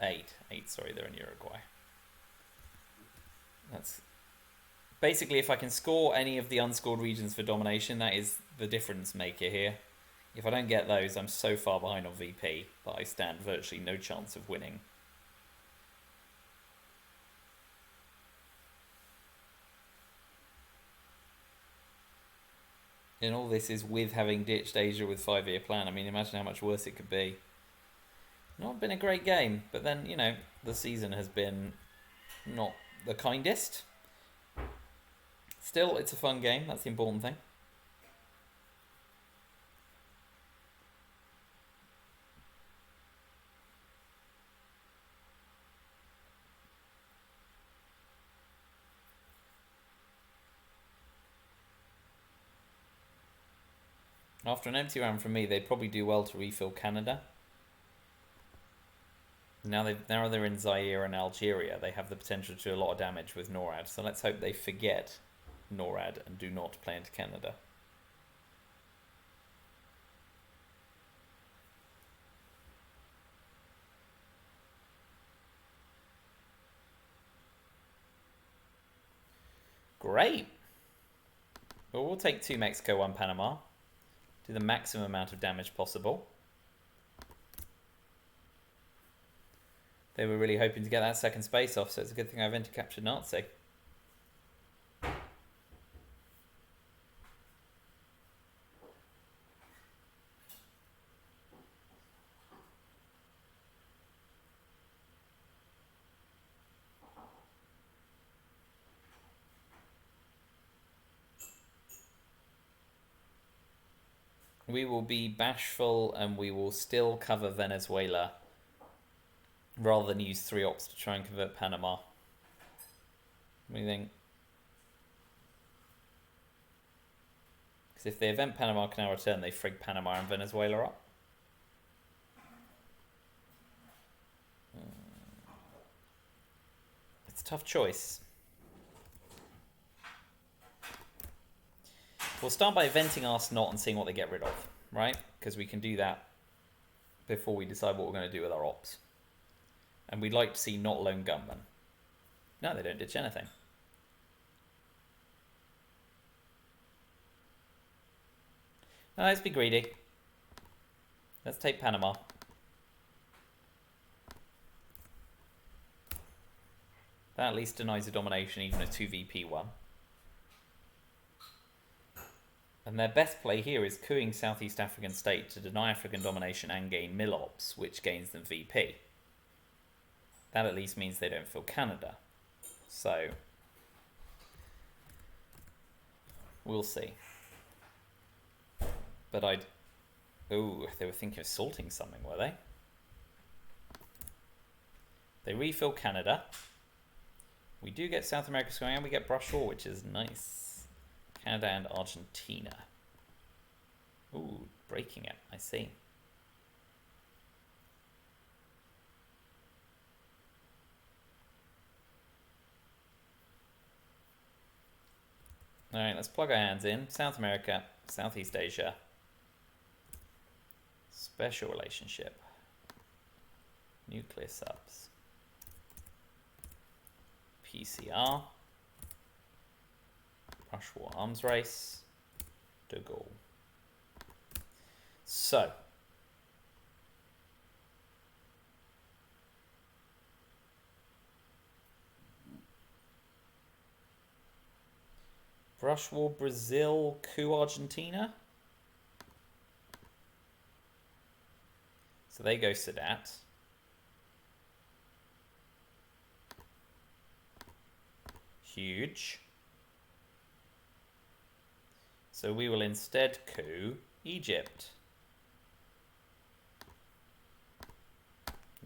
8, sorry, they're in Uruguay. That's basically, if I can score any of the unscored regions for domination, that is the difference maker here. If I don't get those, I'm so far behind on VP that I stand virtually no chance of winning. And all this is with having ditched Asia with 5-year plan. I mean, imagine how much worse it could be. Not been a great game, but then, you know, the season has been not the kindest. Still, it's a fun game. That's the important thing. After an empty round from me, they'd probably do well to refill Canada. Now they're in Zaire and Algeria. They have the potential to do a lot of damage with NORAD. So let's hope they forget NORAD and do not play into Canada. Great. Well, we'll take 2 Mexico, 1 Panama. Do the maximum amount of damage possible. They were really hoping to get that second space off, so it's a good thing I eventually captured Nazi. We will be bashful and we will still cover Venezuela rather than use 3 ops to try and convert Panama. What do you think? Because if the event Panama can now return, they frig Panama and Venezuela up. It's a tough choice. We'll start by venting our snot and seeing what they get rid of, right? Because we can do that before we decide what we're going to do with our ops. And we'd like to see not lone gunmen. No, they don't ditch anything. No, let's be greedy. Let's take Panama. That at least denies a domination, even a 2VP1. And their best play here is cooing Southeast African state to deny African domination and gain Milops, which gains them VP. That at least means they don't fill Canada. So, we'll see. But ooh, they were thinking of salting something, were they? They refill Canada. We do get South America going and we get Brush War, which is nice. Canada and Argentina. Ooh, breaking it, I see. Alright, let's plug our hands in. South America, Southeast Asia. Special relationship. Nuclear subs. PCR. Brush War arms race. De Gaulle. So. Brush War Brazil, coup Argentina. So they go Sadat. Huge. So we will instead coup Egypt.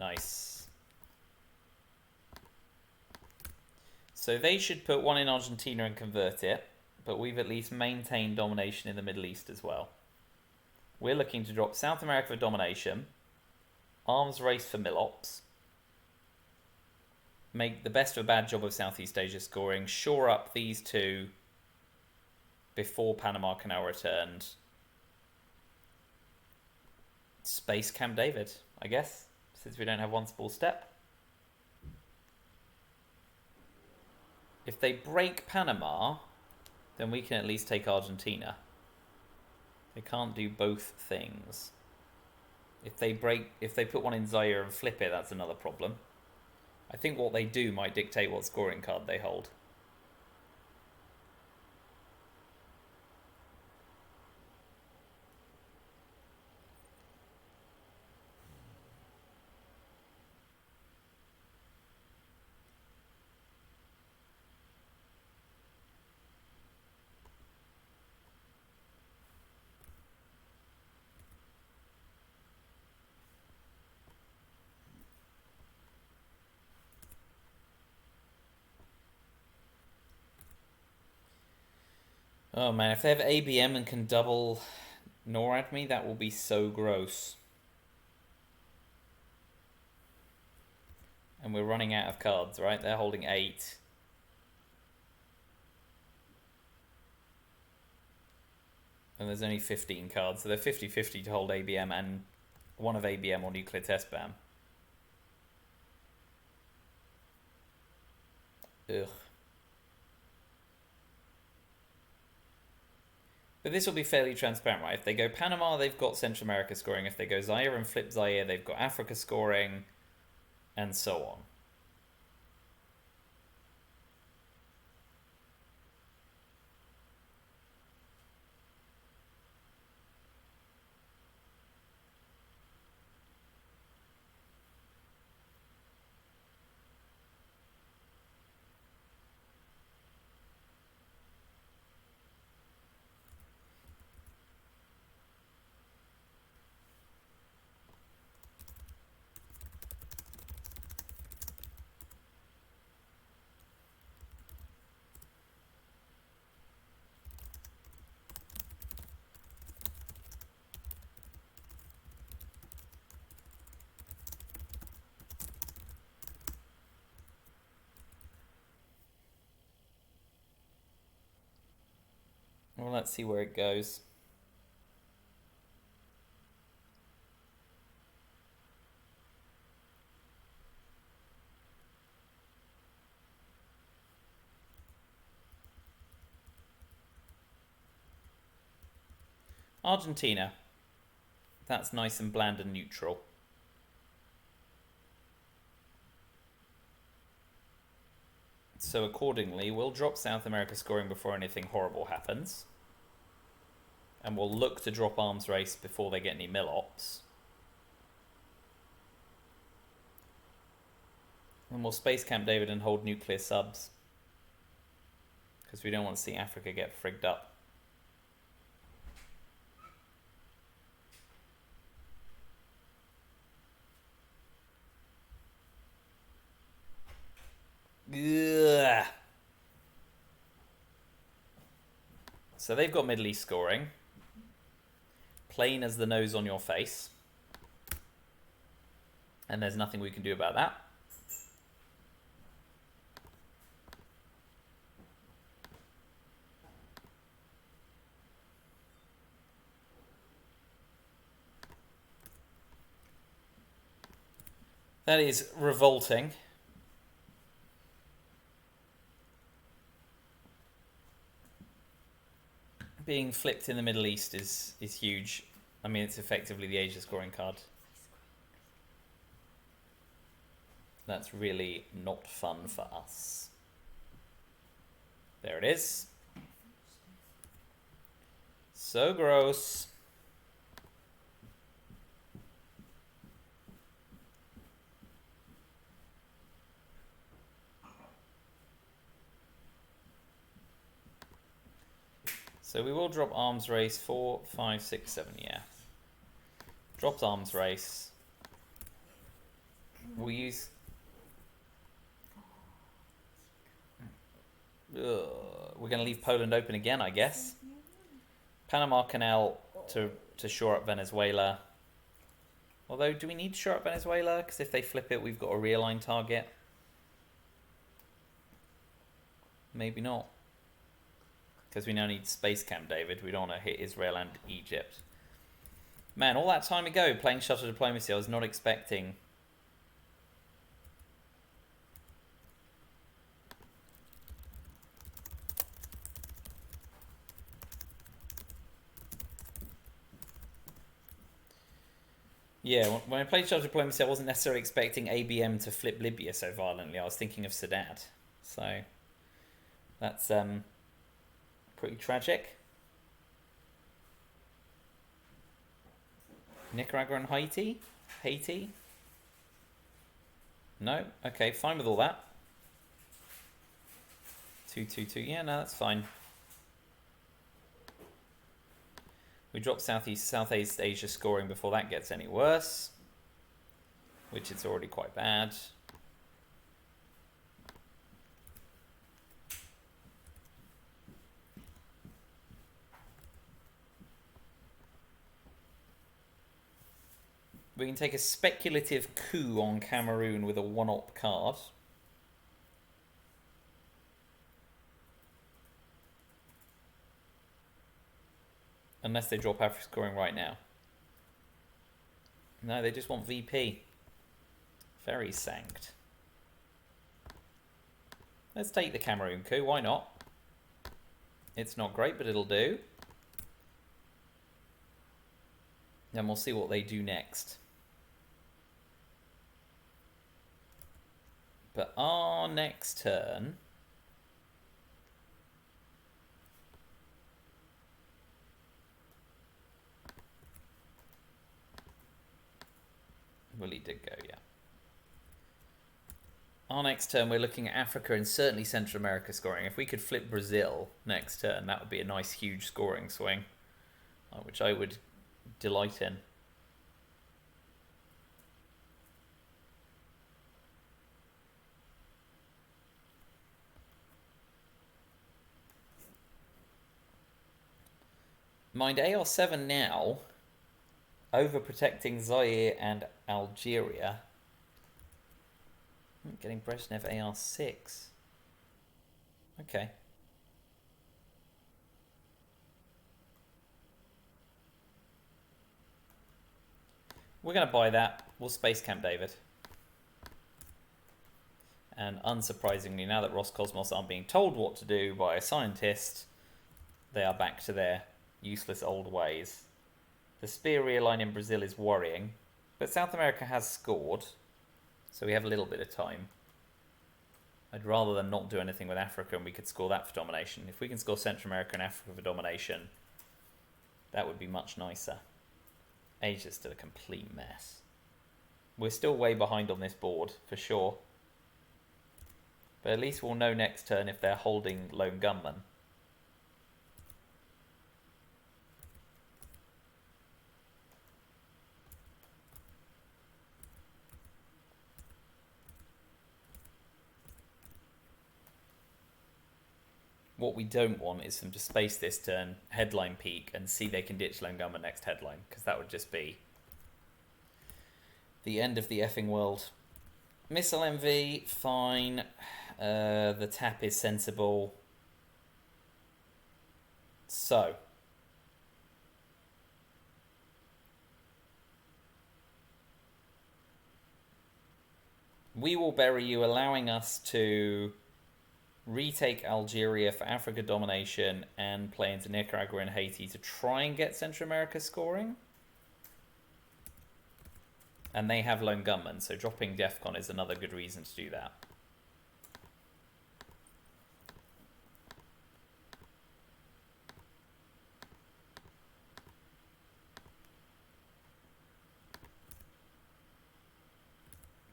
Nice. So they should put one in Argentina and convert it, but we've at least maintained domination in the Middle East as well. We're looking to drop South America for domination, arms race for Milops, make the best of a bad job of Southeast Asia scoring, shore up these two before Panama Canal returned. Space Camp David, I guess, since we don't have one small step. If they break Panama, then we can at least take Argentina. They can't do both things. If they put one in Zaire and flip it, that's another problem. I think what they do might dictate what scoring card they hold. Oh man, if they have ABM and can double NORAD me, that will be so gross. And we're running out of cards, right? They're holding 8. And there's only 15 cards, so they're 50-50 to hold ABM and one of ABM or nuclear test ban. Ugh. But this will be fairly transparent, right? If they go Panama, they've got Central America scoring. If they go Zaire and flip Zaire, they've got Africa scoring, and so on. Well, let's see where it goes. Argentina. That's nice and bland and neutral. So accordingly, we'll drop South America scoring before anything horrible happens. And we'll look to drop arms race before they get any Milops. And we'll Space Camp David and hold nuclear subs. Because we don't want to see Africa get frigged up. Ugh. So they've got Middle East scoring. Plain as the nose on your face. And there's nothing we can do about that. That is revolting. Being flipped in the Middle East is huge. I mean, it's effectively the Asia scoring card. That's really not fun for us. There it is. So gross. So we will drop arms race 4, 5, 6, 7, yeah. Dropped arms race. We'll use... we're going to leave Poland open again, I guess. Panama Canal to shore up Venezuela. Although, do we need to shore up Venezuela? Because if they flip it, we've got a realigned target. Maybe not. Because we now need Space Camp David. We don't want to hit Israel and Egypt. Man, all that time ago, playing shuttle diplomacy, I was not expecting... Yeah, when I played shuttle diplomacy, I wasn't necessarily expecting ABM to flip Libya so violently. I was thinking of Sadat. So, that's pretty tragic. Nicaragua and Haiti? Haiti? No? Okay, fine with all that. 2-2-2. Yeah, no, that's fine. We drop Southeast Asia scoring before that gets any worse, which it's already quite bad. We can take a speculative coup on Cameroon with a 1-op card. Unless they drop Africa scoring right now. No, they just want VP. Very sanct. Let's take the Cameroon coup, why not? It's not great, but it'll do. Then we'll see what they do next. But our next turn... Well, he did go, yeah. Our next turn, we're looking at Africa and certainly Central America scoring. If we could flip Brazil next turn, that would be a nice, huge scoring swing, which I would delight in. Mind AR7 now, overprotecting Zaire and Algeria. Getting Brezhnev AR6. Okay. We're going to buy that. We'll Space Camp David. And unsurprisingly, now that Roscosmos aren't being told what to do by a scientist, they are back to their useless old ways. The spear realign in Brazil is worrying, but South America has scored, so we have a little bit of time. I'd rather than not do anything with Africa and we could score that for domination. If we can score Central America and Africa for domination, that would be much nicer. Asia's still a complete mess. We're still way behind on this board, for sure. But at least we'll know next turn if they're holding Lone Gunman. What we don't want is them to space this turn, headline peak, and see they can ditch Lone Gunman next headline, because that would just be the end of the effing world. Missile MV, fine. The tap is sensible. So. We will bury you, allowing us to retake Algeria for Africa domination and play into Nicaragua and Haiti to try and get Central America scoring. And they have Lone Gunman, so dropping DEFCON is another good reason to do that.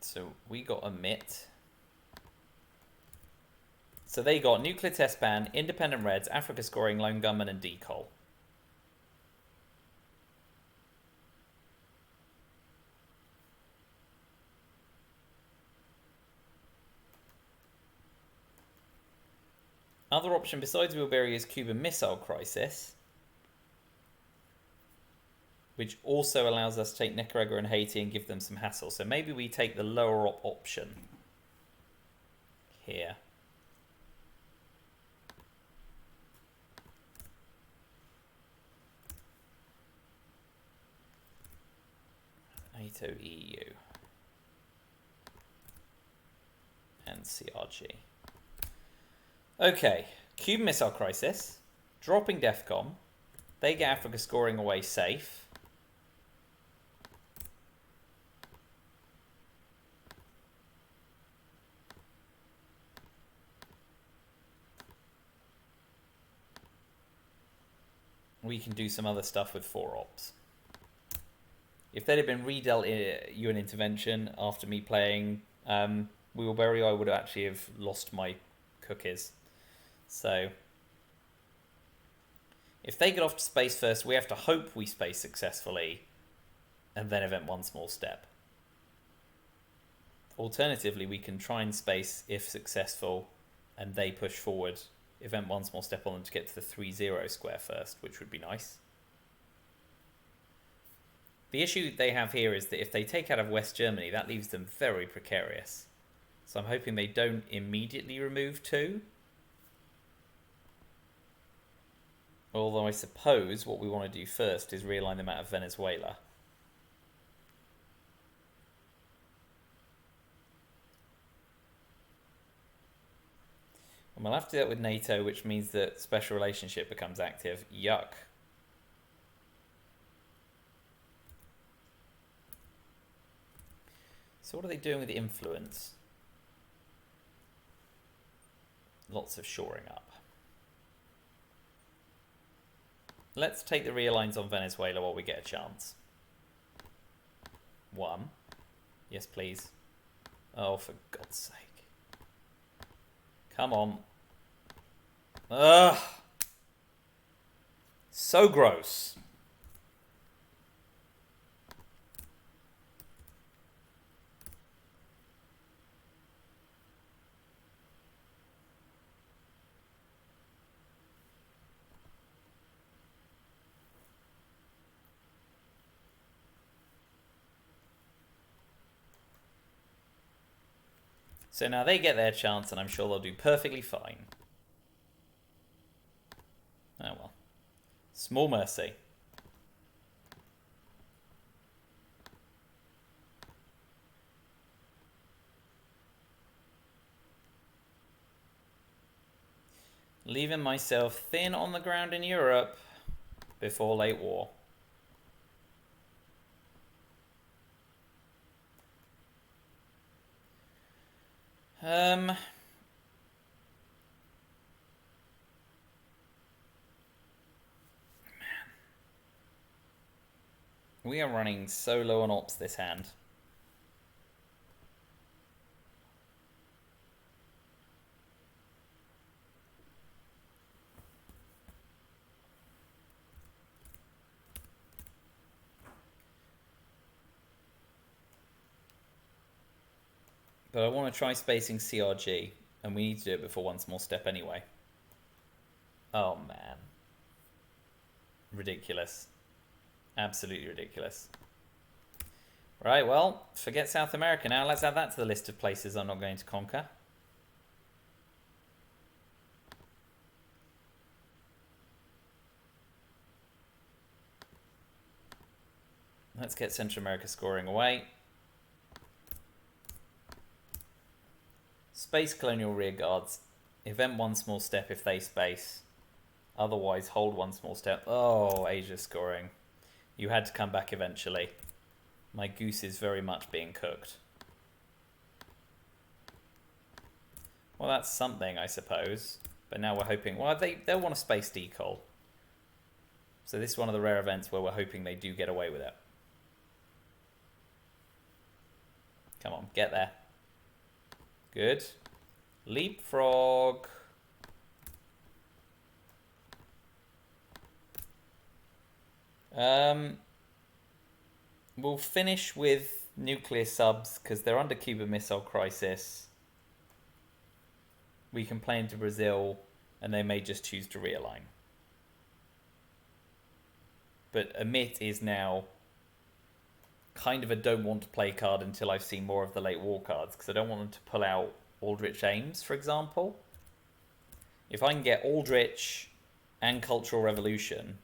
So we got a MIT. So they got Nuclear Test Ban, Independent Reds, Africa Scoring, Lone Gunman, and Decol. Other option besides wheelberry is Cuban Missile Crisis, which also allows us to take Nicaragua and Haiti and give them some hassle. So maybe we take the lower option here. NATO, EU, and CRG. Okay, Cuban Missile Crisis, dropping DEFCON. They get Africa scoring away safe. We can do some other stuff with 4 ops. If they'd have been redealt UN intervention after me playing Wheelberry, I would actually have lost my cookies. So if they get off to space first, we have to hope we space successfully and then event 1 small step. Alternatively, we can try and space if successful and they push forward, event 1 small step on them to get to the 3-0 square first, which would be nice. The issue they have here is that if they take out of West Germany, that leaves them very precarious. So I'm hoping they don't immediately remove 2. Although I suppose what we want to do first is realign them out of Venezuela. And we'll have to do that with NATO, which means that special relationship becomes active. Yuck. So what are they doing with the influence? Lots of shoring up. Let's take the realigns on Venezuela while we get a chance. 1. Yes, please. Oh, for God's sake. Come on. Ugh. So gross. So now they get their chance, and I'm sure they'll do perfectly fine. Oh well. Small mercy. Leaving myself thin on the ground in Europe before late war. Man. We are running so low on ops this hand. But I want to try spacing CRG, and we need to do it before 1 small step anyway. Oh, man. Ridiculous. Absolutely ridiculous. Right, well, forget South America now. Let's add that to the list of places I'm not going to conquer. Let's get Central America scoring away. Space Colonial Rearguards. Event 1 small step if they space. Otherwise, hold 1 small step. Oh, Asia scoring. You had to come back eventually. My goose is very much being cooked. Well, that's something, I suppose. But now we're hoping... Well, they'll want a space decol. So this is one of the rare events where we're hoping they do get away with it. Come on, get there. Good. Leapfrog. We'll finish with nuclear subs because they're under Cuban Missile Crisis. We can play into Brazil. and they may just choose to realign. But omit is now kind of a don't want to play card until I've seen more of the late war cards, because I don't want them to pull out Aldrich Ames, for example. If I can get Aldrich and Cultural Revolution,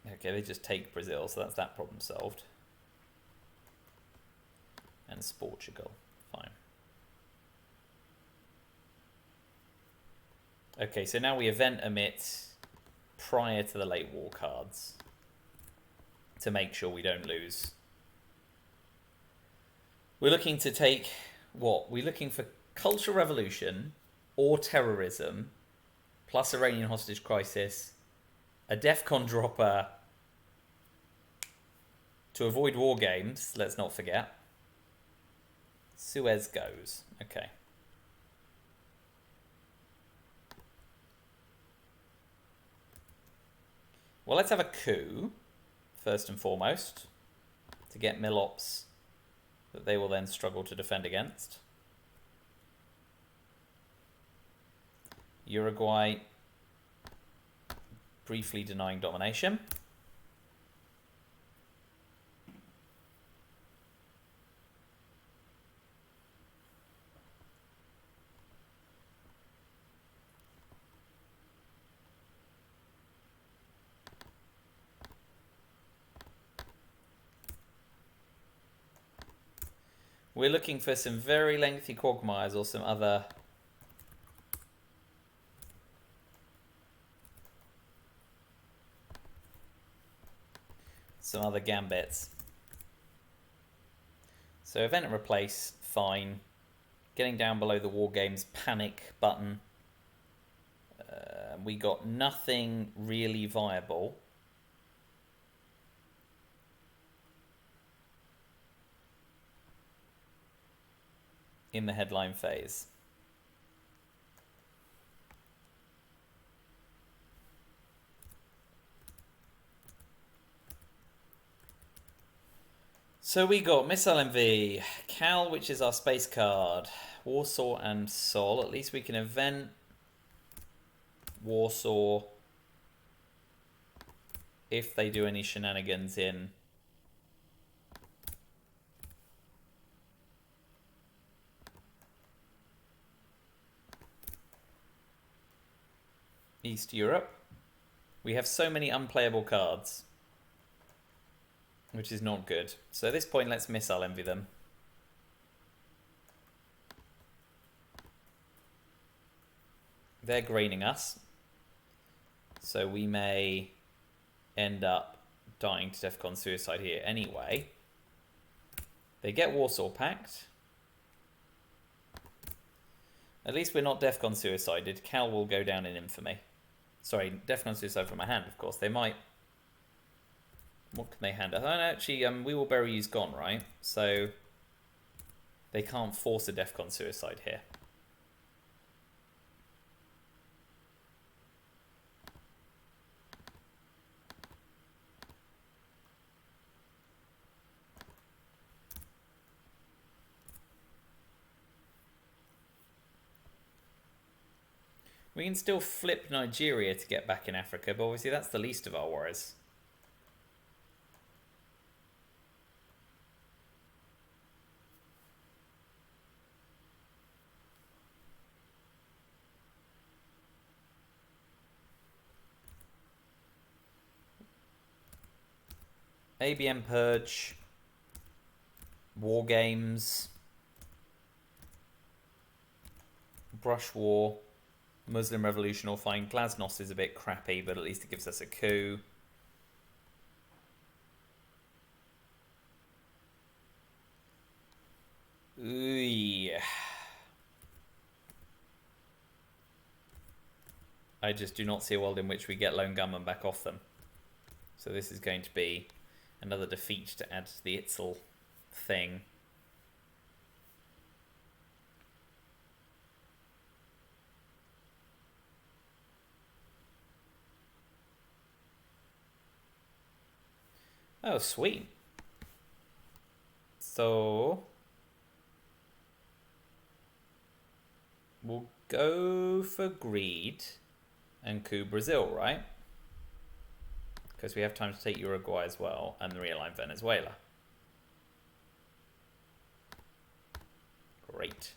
okay, they just take Brazil, so that's that problem solved. And Portugal, fine. Okay, so now we event omit prior to the late war cards to make sure we don't lose. We're looking to take what? We're looking for Cultural Revolution or terrorism, plus Iranian hostage crisis, a DEFCON dropper to avoid war games, let's not forget. Suez goes. Okay. Well, let's have a coup, first and foremost, to get Milops that they will then struggle to defend against. Uruguay briefly denying domination. We're looking for some very lengthy quagmires or some other gambits. So event and replace, fine. Getting down below the war games panic button. We got nothing really viable. In the headline phase. So we got Missile MV, Cal, which is our space card, Warsaw and Sol. At least we can event Warsaw if they do any shenanigans in East Europe. We have so many unplayable cards, which is not good. So at this point, let's Missile Envy them. They're greening us, so we may end up dying to DEFCON suicide here anyway. They get Warsaw Pact. At least we're not DEFCON suicided. Cal will go down in infamy. Sorry, DEFCON suicide from my hand, of course. They might... What can they hand us? Oh, no, actually, We Will Bury You's gone, right? So they can't force a DEFCON suicide here. We can still flip Nigeria to get back in Africa, but obviously that's the least of our worries. ABM Purge, War Games, Brush War, Muslim Revolution, or fine. Glasnost is a bit crappy, but at least it gives us a coup. Ooh. I just do not see a world in which we get Lone Gunman back off them. So this is going to be another defeat to add to the ITSL thing. Oh, sweet. So we'll go for greed and coup Brazil, right? Because we have time to take Uruguay as well and realign Venezuela. Great.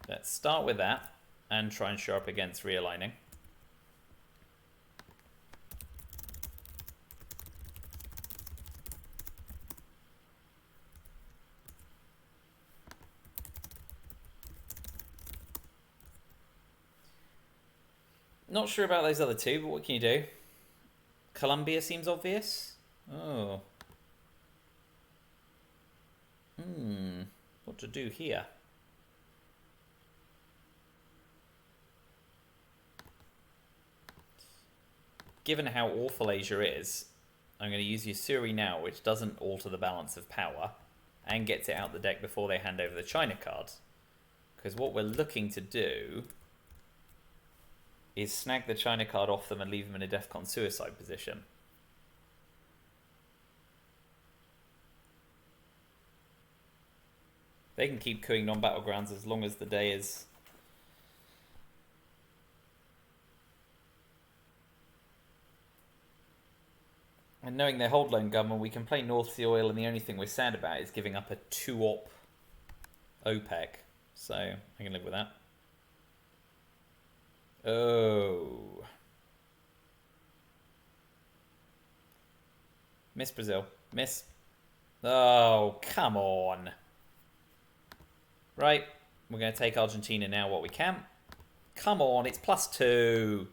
Let's start with that and try and show up against realigning. Not sure about those other two, but what can you do? Colombia seems obvious. Oh. What to do here? Given how awful Asia is, I'm going to use Usuri now, which doesn't alter the balance of power, and gets it out the deck before they hand over the China card. Because what we're looking to do is snag the China card off them and leave them in a DEFCON suicide position. They can keep cooing non-battlegrounds as long as the day is... And knowing they hold lone gunman, we can play North Sea Oil, and the only thing we're sad about is giving up a 2-op OPEC. So, I can live with that. Oh. Miss Brazil. Miss. Oh, come on. Right. We're going to take Argentina now what we can. Come on, it's +2.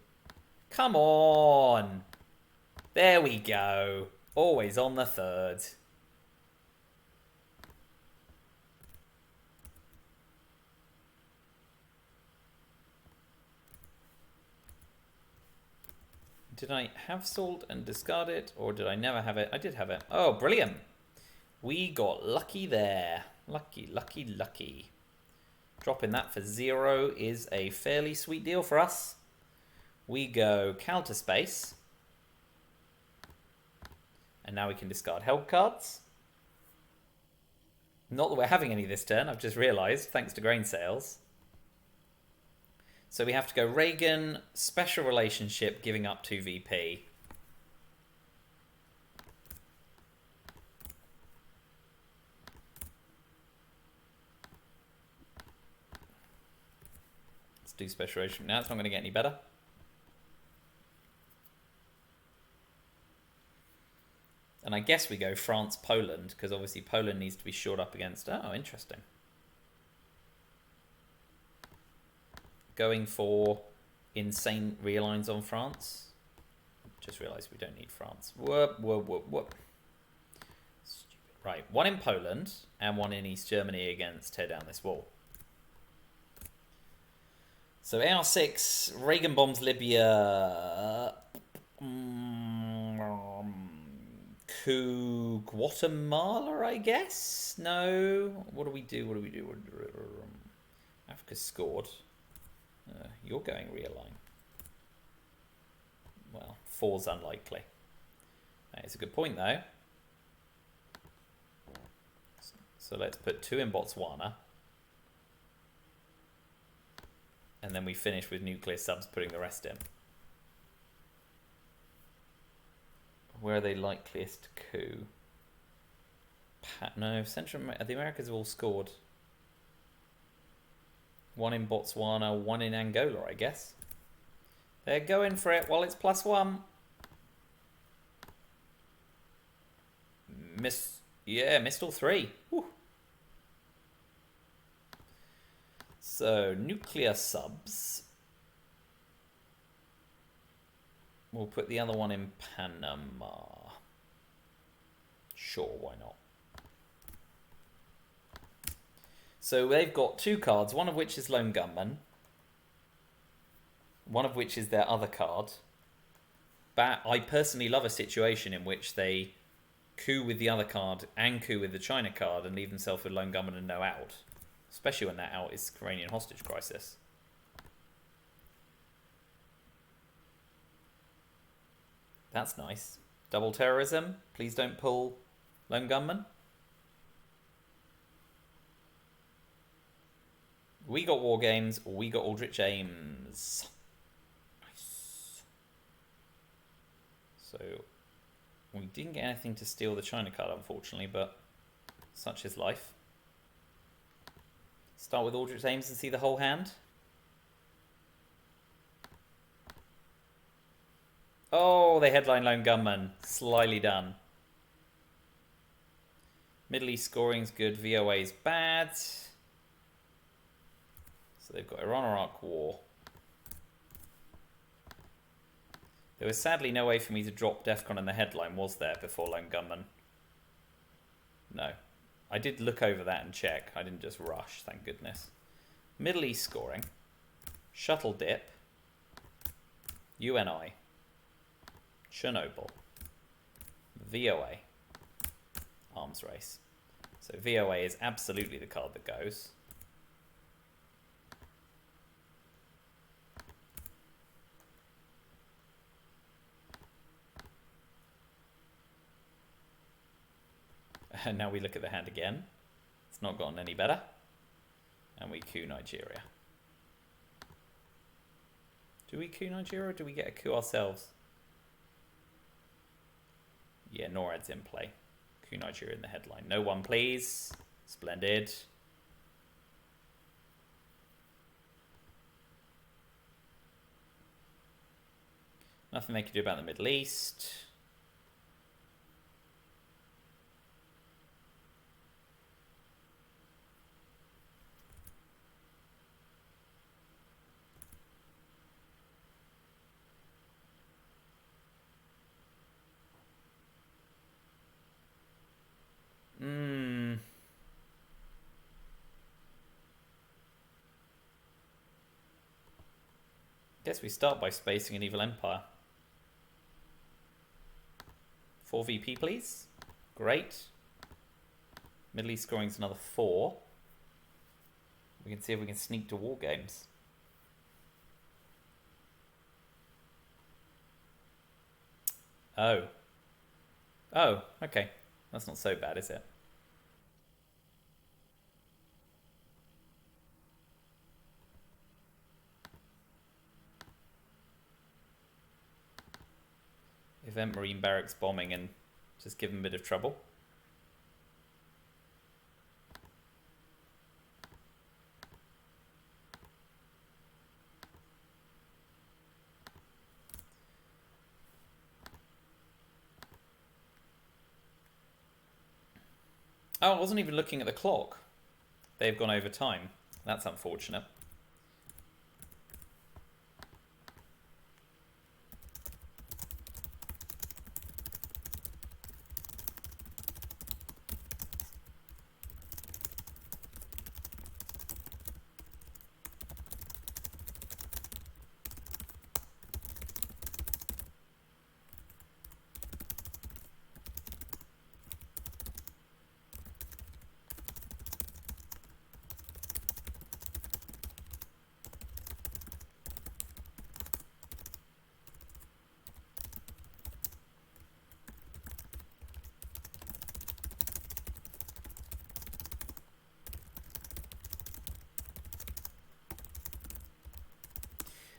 Come on. There we go. Always on the third. Did I have salt and discard it, or did I never have it? I did have it. Oh, brilliant. We got lucky there. Lucky, lucky, lucky. Dropping that for 0 is a fairly sweet deal for us. We go counter space. And now we can discard help cards. Not that we're having any this turn, I've just realised, thanks to grain sales. So we have to go Reagan, special relationship, giving up 2 VP. Let's do special relationship now, it's not going to get any better. And I guess we go France-Poland, because obviously Poland needs to be shored up against... Oh, interesting. Going for insane realigns on France. Just realised we don't need France. Whoop, whoop, whoop, whoop. Stupid. Right, 1 in Poland and 1 in East Germany against tear down this wall. So AR6, Reagan bombs Libya. Coup Guatemala, I guess? No. What do we do? What do we do? Africa scored. You're going realign. Well, 4's unlikely. It's a good point, though. So let's put 2 in Botswana. And then we finish with nuclear subs putting the rest in. Where are they likeliest to coup? No, the Americas have all scored. 1 in Botswana, 1 in Angola, I guess. They're going for it while it's +1. Missed all 3. Whew. So, nuclear subs. We'll put the other one in Panama. Sure, why not? So they've got 2 cards, one of which is Lone Gunman. One of which is their other card. But I personally love a situation in which they coup with the other card and coup with the China card and leave themselves with lone gunman and no out. Especially when that out is Iranian hostage crisis. That's nice. Double terrorism. Please don't pull lone gunman. We got War Games. We got Aldrich Ames. Nice. So we didn't get anything to steal the China card, unfortunately, but such is life. Start with Aldrich Ames and see the whole hand. Oh, they headline lone gunman. Slyly done. Middle East scoring's good. VOA's bad. So they've got Iran-Iraq war. There was sadly no way for me to drop DEFCON in the headline, was there, before lone gunman? No. I did look over that and check. I didn't just rush, thank goodness. Middle East scoring. Shuttle dip. UNI. Chernobyl. VOA. Arms race. So VOA is absolutely the card that goes. And now we look at the hand again. It's not gotten any better. And we coup Nigeria. Do we coup Nigeria or do we get a coup ourselves? Yeah, NORAD's in play. Coup Nigeria in the headline. No one, please. Splendid. Nothing they can do about the Middle East. Guess we start by spacing an evil empire. 4 VP, please. Great. Middle East scoring's another 4. We can see if we can sneak to War Games. Oh. Oh, okay. That's not so bad, is it? Event Marine Barracks bombing and just give them a bit of trouble. Oh, I wasn't even looking at the clock. They've gone over time. That's unfortunate.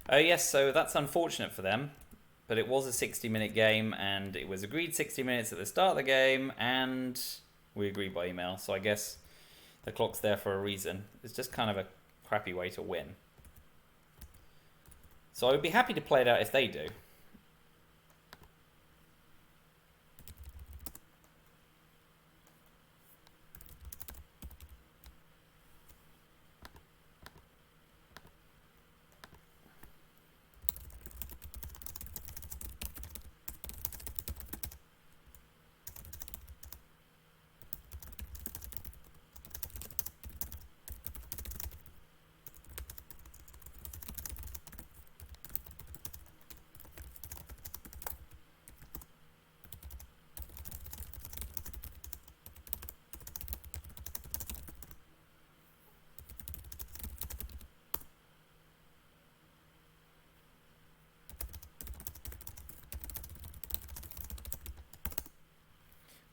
Oh yes, so that's unfortunate for them, but it was a 60-minute game, and it was agreed 60 minutes at the start of the game, and we agreed by email, so I guess the clock's there for a reason. It's just kind of a crappy way to win. So I would be happy to play it out if they do.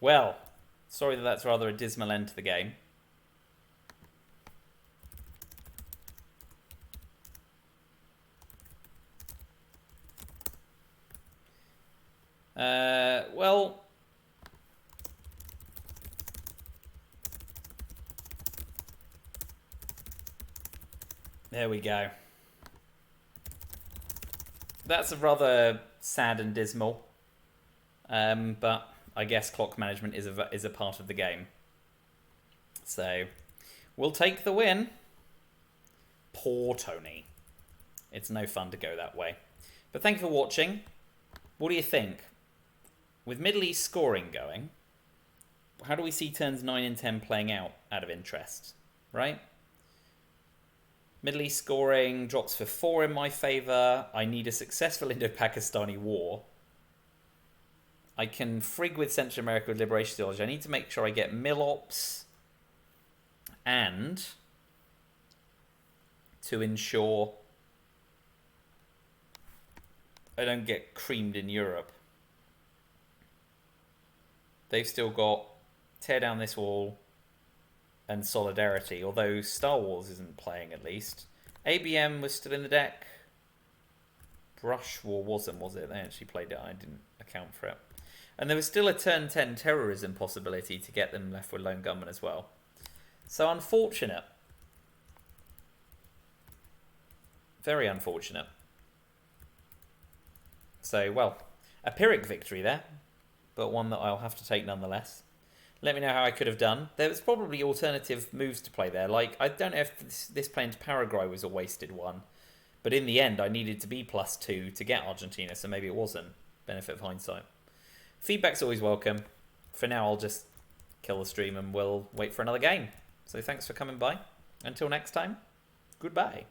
Well, sorry that that's rather a dismal end to the game. Well... There we go. That's rather sad and dismal. But I guess clock management is a part of the game. So, we'll take the win. Poor Tony. It's no fun to go that way. But thank you for watching. What do you think? With Middle East scoring going, how do we see turns 9 and 10 playing out of interest? Right? Middle East scoring drops for 4 in my favour. I need a successful Indo-Pakistani war. I can frig with Central America with Liberation Theology. I need to make sure I get Milops and to ensure I don't get creamed in Europe. They've still got Tear Down This Wall and Solidarity, although Star Wars isn't playing at least. ABM was still in the deck. Brush War wasn't, was it? They actually played it. I didn't account for it. And there was still a turn 10 terrorism possibility to get them left with Lone Gunman as well. So unfortunate. Very unfortunate. So, well, a Pyrrhic victory there, but one that I'll have to take nonetheless. Let me know how I could have done. There was probably alternative moves to play there. Like, I don't know if this play into Paraguay was a wasted one. But in the end, I needed to be +2 to get Argentina, so maybe it wasn't. Benefit of hindsight. Feedback's always welcome. For now, I'll just kill the stream and we'll wait for another game. So thanks for coming by. Until next time, goodbye.